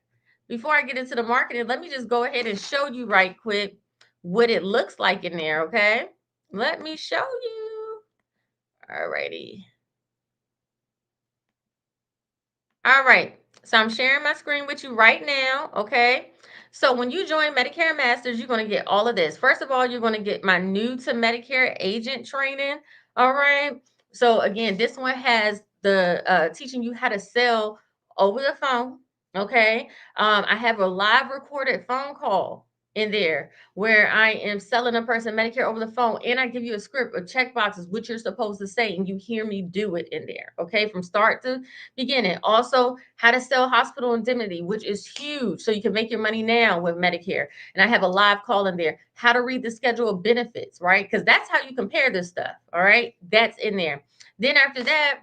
before I get into the marketing, let me just go ahead and show you right quick what it looks like in there, okay? Let me show you. All righty. All right. So I'm sharing my screen with you right now, okay? So when you join Medicare Masters, you're going to get all of this. First of all, you're going to get my new to Medicare agent training, all right? So again, this one has the teaching you how to sell over the phone, okay? I have a live recorded phone call in there where I am selling a person Medicare over the phone, and I give you a script of check boxes, what you're supposed to say, and you hear me do it in there, okay? From start to beginning. Also, how to sell hospital indemnity, which is huge. So you can make your money now with Medicare. And I have a live call in there. How to read the schedule of benefits, right? Because that's how you compare this stuff. All right. That's in there. Then after that,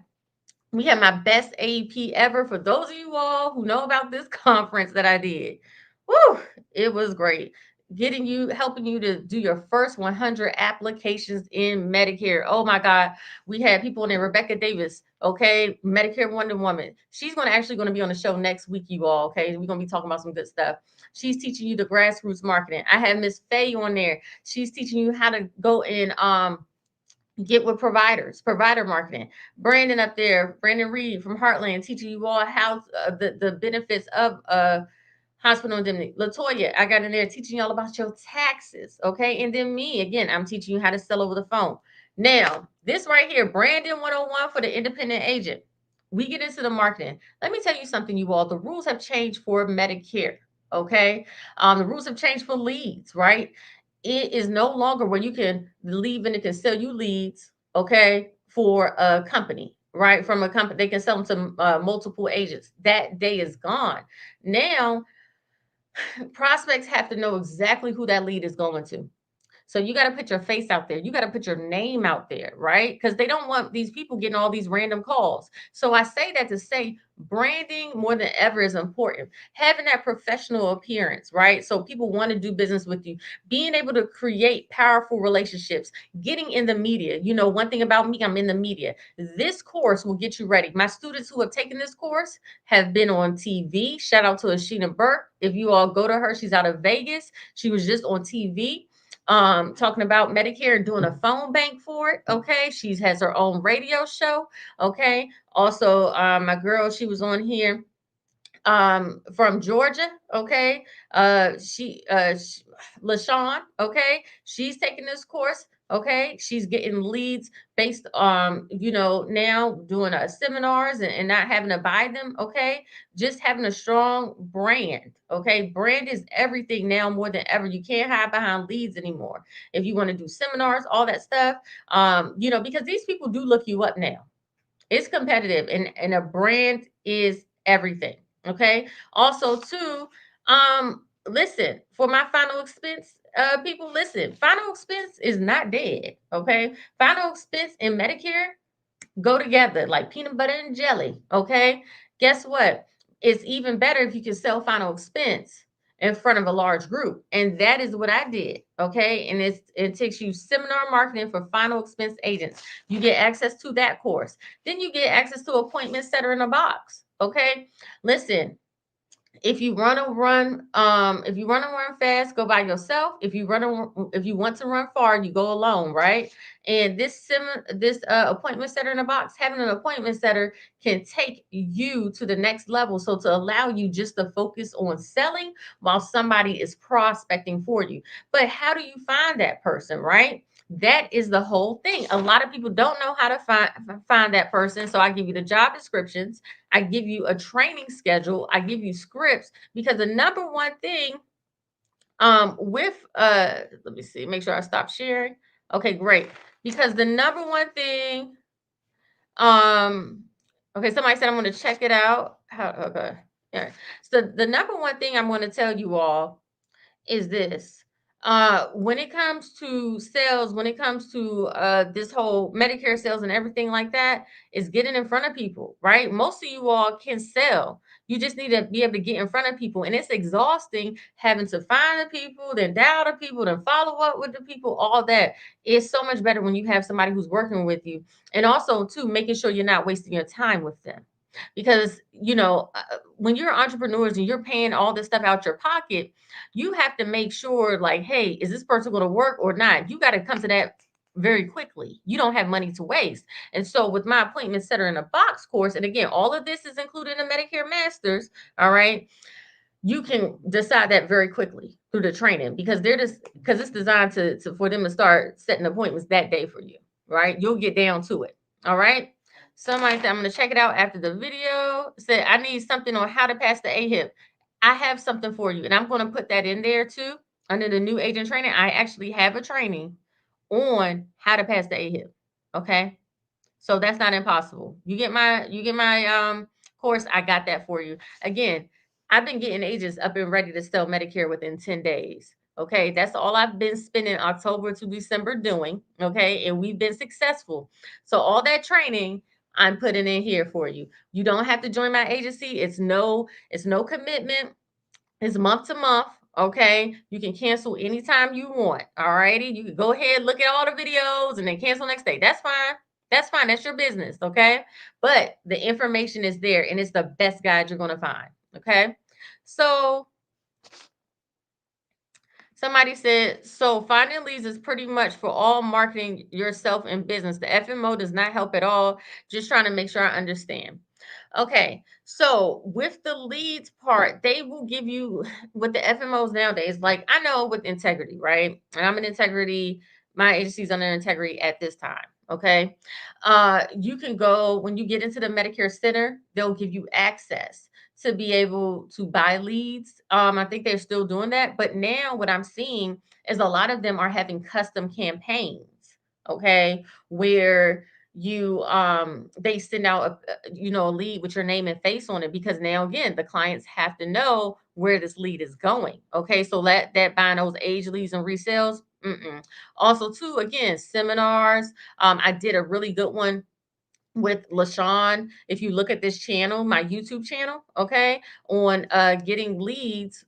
we have my best AEP ever. For those of you all who know about this conference that I did, whoo, it was great. Helping you to do your first 100 applications in Medicare. Oh my God. We had people in there, Rebecca Davis, okay, Medicare Wonder Woman. She's actually going to be on the show next week, you all, okay? We're going to be talking about some good stuff. She's teaching you the grassroots marketing. I have Miss Faye on there. She's teaching you how to go and get with provider marketing. Brandon up there, Brandon Reed from Heartland, teaching you all how the benefits of hospital indemnity. Latoya, I got in there teaching y'all about your taxes. Okay. And then me, again, I'm teaching you how to sell over the phone. Now, this right here, Brandon 101 for the independent agent. We get into the marketing. Let me tell you something, you all. The rules have changed for Medicare. Okay. The rules have changed for leads, right? It is no longer where you can leave and it can sell you leads, okay, for a company, right? From a company, they can sell them to multiple agents. That day is gone. Now, prospects have to know exactly who that lead is going to. So you got to put your face out there. You got to put your name out there, right? Because they don't want these people getting all these random calls. So I say that to say branding more than ever is important. Having that professional appearance, right? So people want to do business with you. Being able to create powerful relationships, getting in the media. You know, one thing about me, I'm in the media. This course will get you ready. My students who have taken this course have been on TV. Shout out to Ashina Burke. If you all go to her, she's out of Vegas. She was just on TV talking about Medicare and doing a phone bank for it. Okay. She has her own radio show. Okay. Also, my girl, she was on here from Georgia. Okay. LaShawn, okay, she's taking this course. Okay, she's getting leads based on, now doing seminars and not having to buy them. Okay, just having a strong brand. Okay, brand is everything now more than ever. You can't hide behind leads anymore. If you want to do seminars, all that stuff, because these people do look you up now. It's competitive, and a brand is everything. Okay. Also, too, listen, for my final expense, people, listen, final expense is not dead. Okay. Final expense and Medicare go together like peanut butter and jelly. Okay. Guess what? It's even better if you can sell final expense in front of a large group. And that is what I did. Okay. And it takes you seminar marketing for final expense agents. You get access to that course. Then you get access to appointment setter in a box. Okay. Listen, if you run a run fast, go by yourself. If you want to run far, you go alone, right? And this appointment setter in a box, having an appointment setter can take you to the next level. So to allow you just to focus on selling while somebody is prospecting for you. But how do you find that person, right? That is the whole thing. A lot of people don't know how to find that person. So I give you the job descriptions, I give you a training schedule, I give you scripts, because the number one thing with let me see, make sure I stop sharing. Okay, great. Because the number one thing, um okay, somebody said I'm going to check it out. How okay. Yeah. So the number one thing I'm going to tell you all is this. When it comes to sales, when it comes to this whole Medicare sales and everything like that, is getting in front of people, right? Most of you all can sell. You just need to be able to get in front of people. And it's exhausting having to find the people, then dial the people, then follow up with the people, all that. It's so much better when you have somebody who's working with you. And also, too, making sure you're not wasting your time with them. Because, when you're entrepreneurs and you're paying all this stuff out your pocket, you have to make sure, like, hey, is this person going to work or not? You got to come to that very quickly. You don't have money to waste. And so with my appointment setter in a box course, and again, all of this is included in the Medicare Masters, all right, you can decide that very quickly through the training, because it's designed to for them to start setting appointments that day for you, right? You'll get down to it. All right. Somebody said, I'm going to check it out after the video. Said, I need something on how to pass the AHIP. I have something for you, and I'm going to put that in there too. Under the new agent training, I actually have a training on how to pass the AHIP. Okay. So that's not impossible. You get my course, I got that for you. Again, I've been getting agents up and ready to sell Medicare within 10 days. Okay, that's all I've been spending October to December doing. Okay, and we've been successful. So all that training I'm putting in here for you. You don't have to join my agency. It's no commitment. It's month to month. Okay. You can cancel anytime you want. All righty. You can go ahead, look at all the videos, and then cancel next day. That's fine. That's fine. That's your business. Okay. But the information is there, and it's the best guide you're going to find. Okay. So somebody said, so finding leads is pretty much for all marketing yourself in business. The FMO does not help at all. Just trying to make sure I understand. Okay, so with the leads part, they will give you with the FMOs nowadays. Like, I know with integrity, right? And I'm in integrity. My agency's under integrity at this time. Okay. You can go when you get into the Medicare Center, they'll give you access to be able to buy leads. I think they're still doing that, but now what I'm seeing is a lot of them are having custom campaigns. Okay, where they send out a lead with your name and face on it, because now again the clients have to know where this lead is going. Okay, so that buying those age leads and resales, Mm-mm. Also, too, again, seminars. I did a really good one with LaShawn. If you look at this channel, my YouTube channel, okay, on getting leads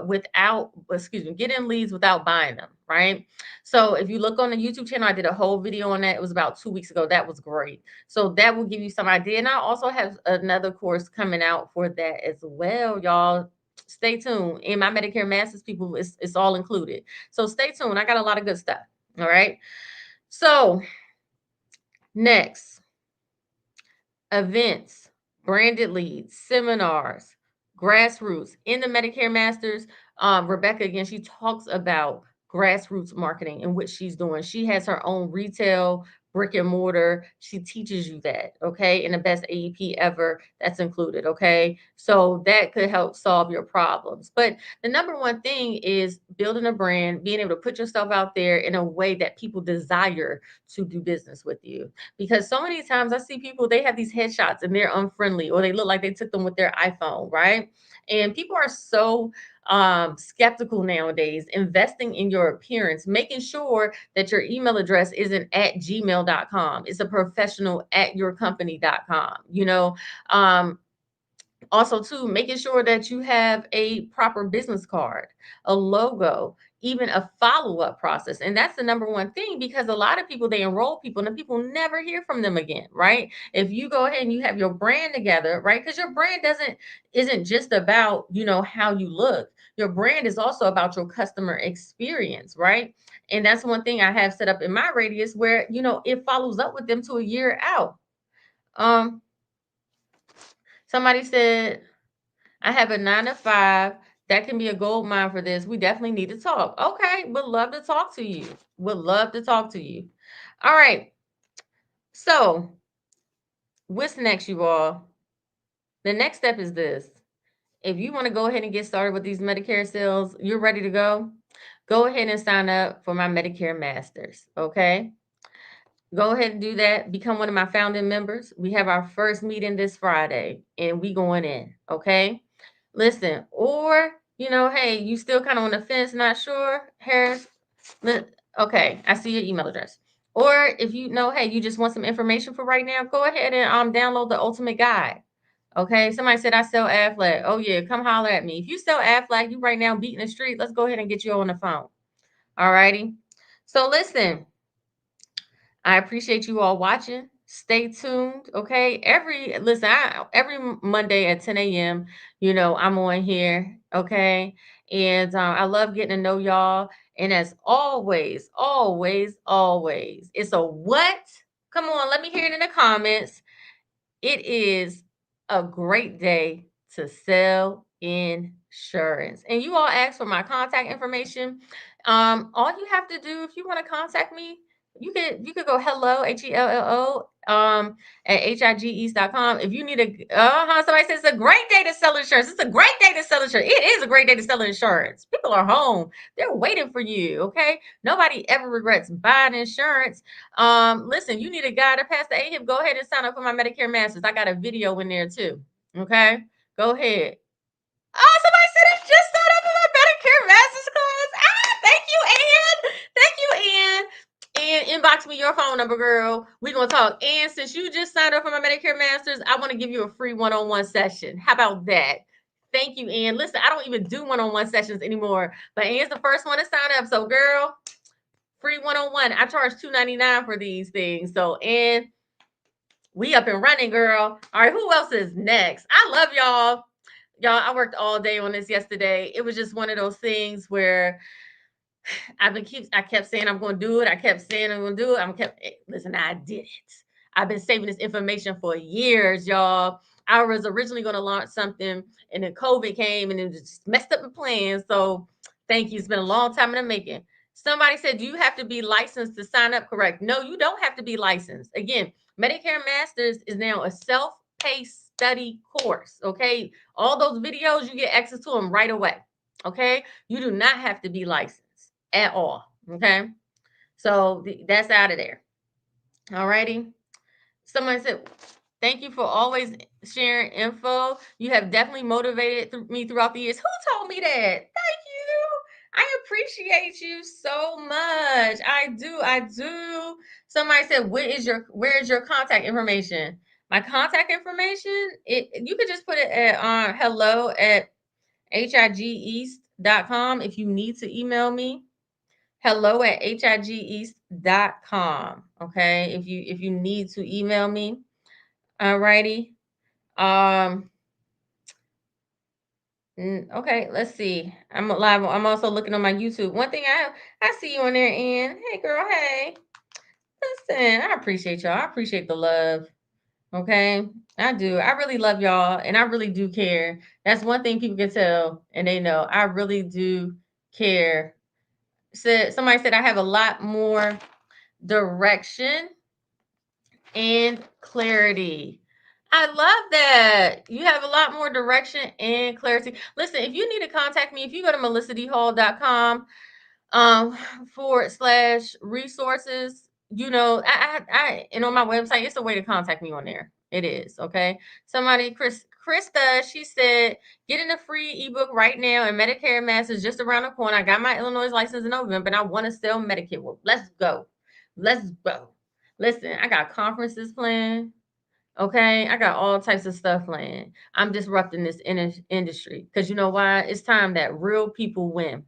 without, excuse me, getting leads without buying them, right? So if you look on the YouTube channel, I did a whole video on that. It was about 2 weeks ago. That was great. So that will give you some idea. And I also have another course coming out for that as well, y'all. Stay tuned. In my Medicare Masters, people, it's all included. So stay tuned. I got a lot of good stuff. All right. So next, events, branded leads, seminars, grassroots. In the Medicare Masters, Rebecca, again, she talks about grassroots marketing and what she's doing. She has her own retail brick and mortar. She teaches you that, okay? And the best AEP ever, that's included, okay? So that could help solve your problems. But the number one thing is building a brand, being able to put yourself out there in a way that people desire to do business with you. Because so many times I see people, they have these headshots and they're unfriendly, or they look like they took them with their iPhone, right? And people are so skeptical nowadays, investing in your appearance, making sure that your email address isn't at gmail.com. It's a professional at yourcompany.com, also, too, making sure that you have a proper business card, a logo, even a follow-up process. And that's the number one thing, because a lot of people, they enroll people and the people never hear from them again, right? If you go ahead and you have your brand together, right? Because your brand isn't just about, how you look. Your brand is also about your customer experience, right? And that's one thing I have set up in my radius where, it follows up with them to a year out. Um, Somebody said, I have a 9 to 5. That can be a gold mine for this. We definitely need to talk. Okay, would love to talk to you. Would love to talk to you. All right. So, what's next, you all? The next step is this. If you want to go ahead and get started with these Medicare sales, you're ready to go. Go ahead and sign up for my Medicare Masters. Okay. Go ahead and do that. Become one of my founding members. We have our first meeting this Friday and we going in. Okay. Listen, or, hey, you still kind of on the fence, not sure, Harris. Okay, I see your email address. Or if you know, hey, you just want some information for right now, go ahead and download the ultimate guide. Okay, somebody said I sell Aflac. Oh yeah, come holler at me. If you sell Aflac, you right now beating the street, let's go ahead and get you on the phone. All righty. So listen, I appreciate you all watching. Stay tuned. Okay. Every Monday at 10 a.m., I'm on here. Okay. And I love getting to know y'all. And as always, always, always, it's a what? Come on, let me hear it in the comments. It is a great day to sell insurance. And you all asked for my contact information. All you have to do, if you want to contact me, you could go hello, HELLO, at higeast.com. If you need somebody says it's a great day to sell insurance. It's a great day to sell insurance. It is a great day to sell insurance. People are home. They're waiting for you. Okay. Nobody ever regrets buying insurance. Listen, you need a guide to pass the AHIP. Go ahead and sign up for my Medicare Masters. I got a video in there too. Okay. Go ahead. Oh, somebody said it's just signed up for my Medicare Masters class. Thank you, Ann. Thank you, Ann. And inbox me your phone number, girl. We're going to talk. And since you just signed up for my Medicare Masters, I want to give you a free one-on-one session. How about that? Thank you, Ann. Listen, I don't even do one-on-one sessions anymore, but Ann's the first one to sign up. So, girl, free one-on-one. I charge $2.99 for these things. So, Ann, we up and running, girl. All right, who else is next? I love y'all. Y'all, I worked all day on this yesterday. It was just one of those things where I kept saying I'm going to do it. I kept saying I'm going to do it. Listen, I did it. I've been saving this information for years, y'all. I was originally going to launch something and then COVID came and it just messed up the plans. So thank you. It's been a long time in the making. Somebody said, do you have to be licensed to sign up? Correct. No, you don't have to be licensed. Again, Medicare Masters is now a self-paced study course. Okay. All those videos, you get access to them right away. Okay. You do not have to be licensed at all. Okay. So that's out of there. All righty. Someone said, thank you for always sharing info. You have definitely motivated me throughout the years. Who told me that? Thank you. I appreciate you so much. I do. Somebody said, where is your contact information? My contact information, you could just put it at hello at higeast.com if you need to email me. Hello at higeast.com. Okay. If you need to email me. Alrighty. Um okay, let's see. I'm live. I'm also looking on my YouTube. One thing I see you on there, Ann. Hey girl, hey. Listen, I appreciate y'all. I appreciate the love. Okay. I do. I really love y'all and I really do care. That's one thing people can tell and they know. I really do care. Somebody said I have a lot more direction and clarity. I love that. You have a lot more direction and clarity. Listen, if you need to contact me, if you go to melissadhall.com um /resources, and on my website, it's a way to contact me on there. It is. Okay. Somebody, Krista, she said, getting a free ebook right now, and Medicare Mass is just around the corner. I got my Illinois license in November and I want to sell Medicare. Well, let's go. Let's go. Listen, I got conferences planned. Okay, I got all types of stuff planned. I'm disrupting this industry because you know why? It's time that real people win.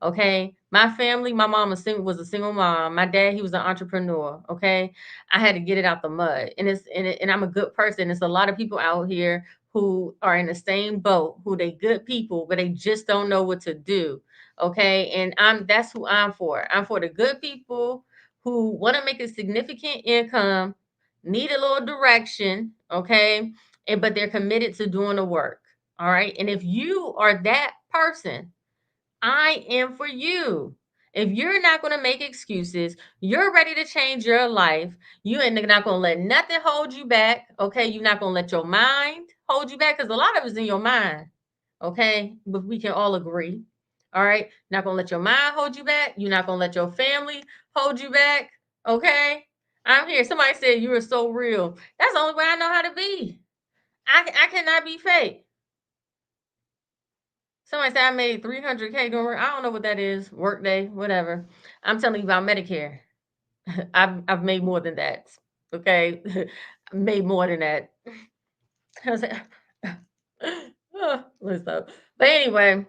Okay, my family, my mom was a single mom. My dad, he was an entrepreneur. Okay, I had to get it out the mud, and I'm a good person. There's a lot of people out here who are in the same boat, who they good people, but they just don't know what to do. Okay, and that's who I'm for. I'm for the good people who want to make a significant income, need a little direction, okay? But they're committed to doing the work. All right. And if you are that person, I am for you. If you're not going to make excuses, you're ready to change your life. You ain't not going to let nothing hold you back. Okay. You're not going to let your mind hold you back because a lot of it's in your mind. Okay. But we can all agree. All right. Not going to let your mind hold you back. You're not going to let your family hold you back. Okay. I'm here. Somebody said you are so real. That's the only way I know how to be. I cannot be fake. Somebody said I made 300K doing work. I don't know what that is. Workday, whatever. I'm telling you about Medicare. I've made more than that. Okay, made more than that. I was like, let's stop. But anyway,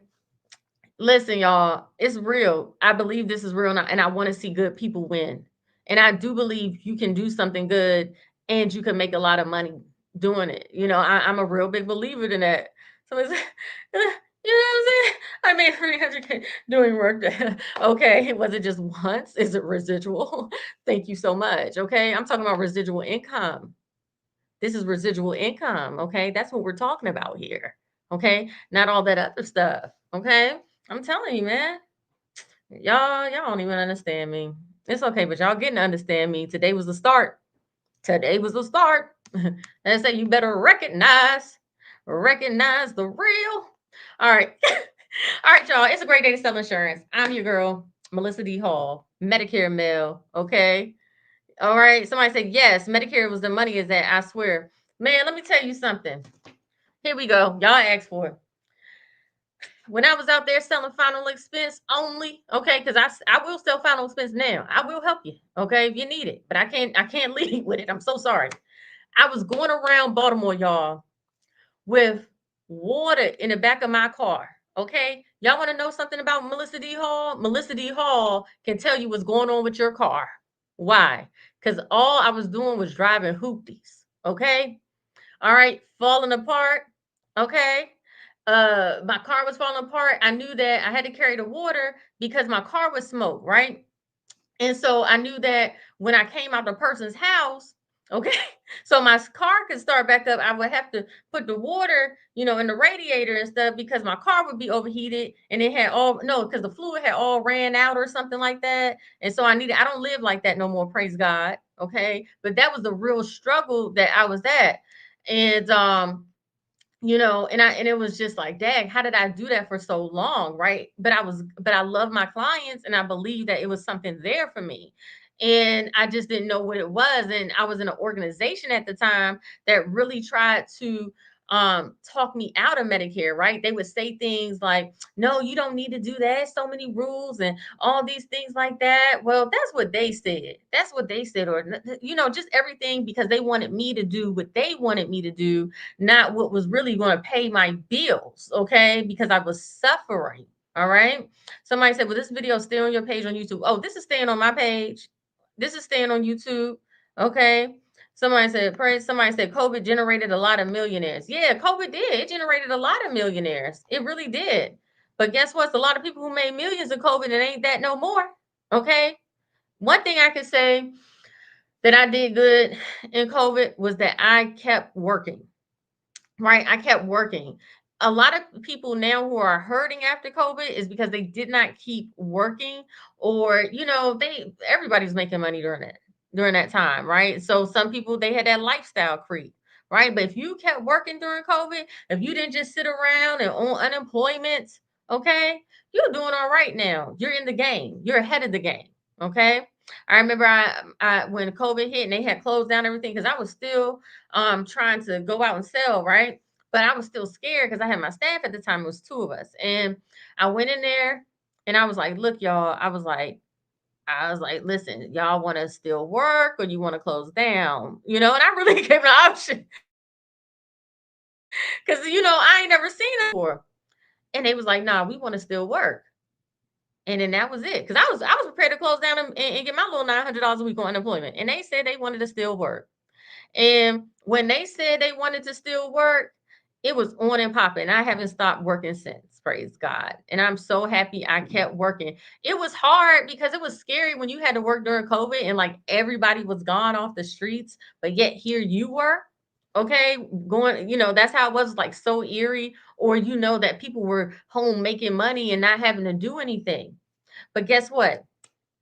listen, y'all, it's real. I believe this is real, and I want to see good people win. And I do believe you can do something good and you can make a lot of money doing it. I'm a real big believer in that. So it's, you know what I'm saying? I made 300K doing work. Okay, was it just once? Is it residual? Thank you so much. Okay, I'm talking about residual income. This is residual income. Okay, that's what we're talking about here. Okay, not all that other stuff. Okay. I'm telling you, man. Y'all don't even understand me. It's okay, but y'all getting to understand me. Today was the start. Today was the start. They say you better recognize the real. All right. All right, y'all. It's a great day to sell insurance. I'm your girl, Melissa D. Hall, Medicare Mail. Okay. All right. Somebody said, yes, Medicare was the money is that. I swear. Man, let me tell you something. Here we go. Y'all asked for it. When I was out there selling final expense only, okay, because I will sell final expense now. I will help you, okay, if you need it, but I can't lead with it. I'm so sorry. I was going around Baltimore, y'all, with water in the back of my car. Okay, y'all want to know something about Melissa D. Hall? Melissa D. Hall can tell you what's going on with your car. Why? Because all I was doing was driving hoopties. Okay, all right, falling apart. Okay. My car was falling apart. I knew that I had to carry the water because my car was smoked, right? And so I knew that when I came out the person's house, okay, so my car could start back up, I would have to put the water, in the radiator and stuff because my car would be overheated and it had all no, because the fluid had all ran out or something like that. And so I don't live like that no more, praise God. Okay. But that was the real struggle that I was at. And and it was just like, dang, how did I do that for so long? Right. But I love my clients and I believe that it was something there for me. And I just didn't know what it was. And I was in an organization at the time that really tried to talk me out of Medicare, right? They would say things like, no, you don't need to do that. So many rules and all these things like that. Well, that's what they said. That's what they said, or, just everything, because they wanted me to do what they wanted me to do, not what was really going to pay my bills. Okay. Because I was suffering. All right. Somebody said, well, this video is still on your page on YouTube. Oh, this is staying on my page. This is staying on YouTube. Okay. Somebody said COVID generated a lot of millionaires. Yeah, COVID did. It generated a lot of millionaires. It really did. But guess what? It's a lot of people who made millions of COVID and ain't that no more. Okay. One thing I could say that I did good in COVID was that I kept working. Right? I kept working. A lot of people now who are hurting after COVID is because they did not keep working, or everybody's making money during that time, right? So some people, they had that lifestyle creep, right? But if you kept working during COVID, if you didn't just sit around and on unemployment, okay, you're doing all right now. You're in the game. You're ahead of the game. Okay. I remember I when COVID hit and they had closed down everything, because I was still trying to go out and sell, right? But I was still scared because I had my staff at the time. It was two of us. And I went in there and I was like, look, y'all, I was like, listen, y'all want to still work or you want to close down? And I really gave an option because I ain't never seen it before. And they was like, nah, we want to still work. And then that was it. Because I was prepared to close down and get my little $900 a week on unemployment. And they said they wanted to still work. And when they said they wanted to still work, it was on and popping. I haven't stopped working since, praise God. And I'm so happy I kept working. It was hard because it was scary when you had to work during COVID and like everybody was gone off the streets, but yet here you were. Okay, going, that's how it was, like so eerie, or that people were home making money and not having to do anything. But guess what?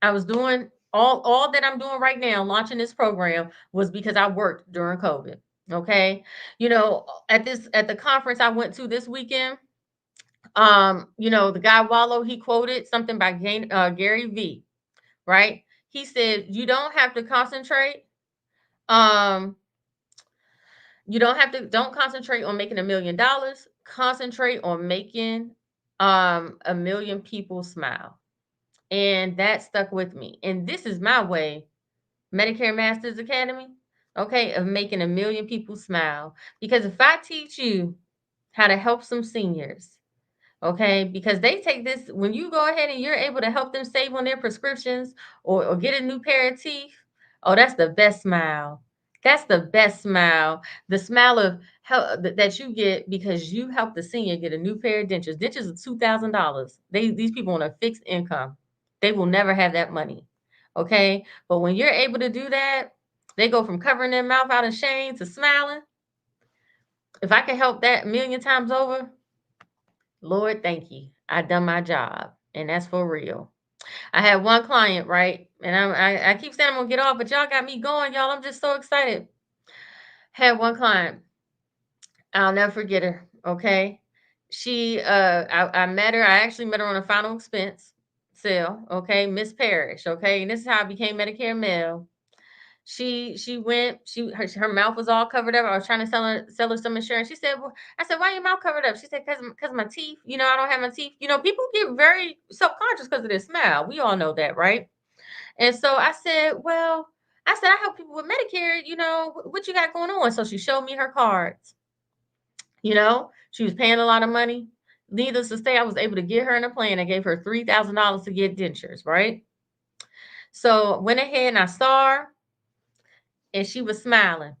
I was doing all that I'm doing right now, launching this program, was because I worked during COVID. Okay. At the conference I went to this weekend, the guy Wallow, he quoted something by Gary V, right? He said, you don't have to concentrate. Um, don't concentrate on making $1 million. Concentrate on making a million people smile. And that stuck with me. And this is my way, Medicare Masters Academy, okay, of making a million people smile. Because if I teach you how to help some seniors, okay, because they take this, when you go ahead and you're able to help them save on their prescriptions, or get a new pair of teeth, oh, that's the best smile. That's the best smile. The smile of help that you get because you help the senior get a new pair of dentures. Dentures are $2,000. These people on a fixed income. They will never have that money. Okay. But when you're able to do that, they go from covering their mouth out in shame to smiling. If I can help that a million times over, Lord, thank you. I done my job. And that's for real. I had one client, right? And I keep saying I'm gonna get off, but y'all got me going, y'all. I'm just so excited. Had one client. I'll never forget her. Okay. I met her. I actually met her on a final expense sale. Okay. Miss Parrish. Okay. And this is how I became Medicare Male. Her mouth was all covered up. I was trying to sell her some insurance. She said, well, I said, why your mouth covered up? She said, because my teeth, I don't have my teeth. People get very self-conscious because of their smile. We all know that, right? And so I said, well, I help people with Medicare, what you got going on? So she showed me her cards. She was paying a lot of money. Needless to say, I was able to get her in a plan. I gave her $3,000 to get dentures, right? So went ahead and I saw her, and she was smiling.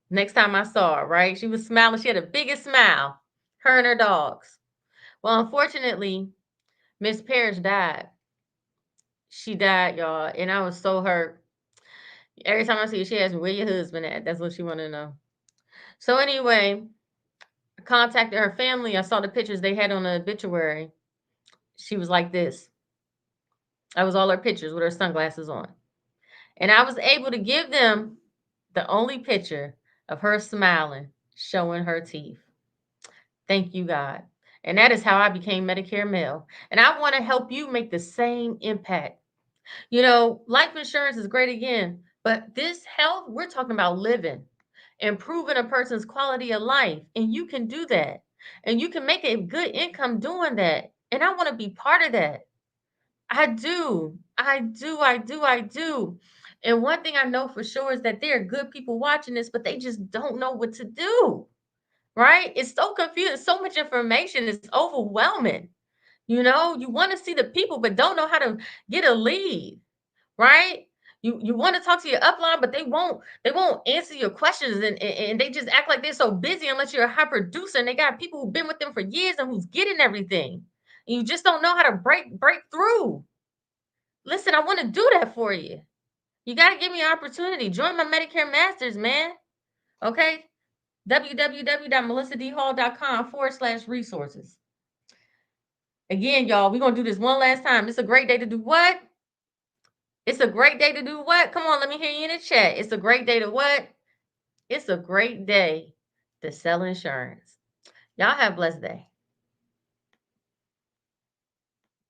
Next time I saw her, right? She was smiling. She had the biggest smile, her and her dogs. Well, unfortunately, Miss Parrish died. She died, y'all, and I was so hurt. Every time I see her, she asks me, where your husband at? That's what she want to know. So anyway, I contacted her family. I saw the pictures they had on the obituary. She was like this. That was all her pictures with her sunglasses on. And I was able to give them the only picture of her smiling, showing her teeth. Thank you, God. And that is how I became Medicare Male. And I want to help you make the same impact. Life insurance is great again, but this health, we're talking about living. improving a person's quality of life. And you can do that. And you can make a good income doing that. And I want to be part of that. I do. I do. I do. I do. And one thing I know for sure is that there are good people watching this, but they just don't know what to do. Right? It's so confusing. So much information. It's overwhelming. You want to see the people, but don't know how to get a lead, right? You want to talk to your upline, but they won't answer your questions, and they just act like they're so busy unless you're a high producer and they got people who've been with them for years and who's getting everything. And you just don't know how to break through. Listen, I want to do that for you. You got to give me an opportunity. Join my Medicare Masters, man. Okay? www.melissadhall.com/resources. Again, y'all, we're going to do this one last time. It's a great day to do what? It's a great day to do what? Come on, let me hear you in the chat. It's a great day to what? It's a great day to sell insurance. Y'all have a blessed day.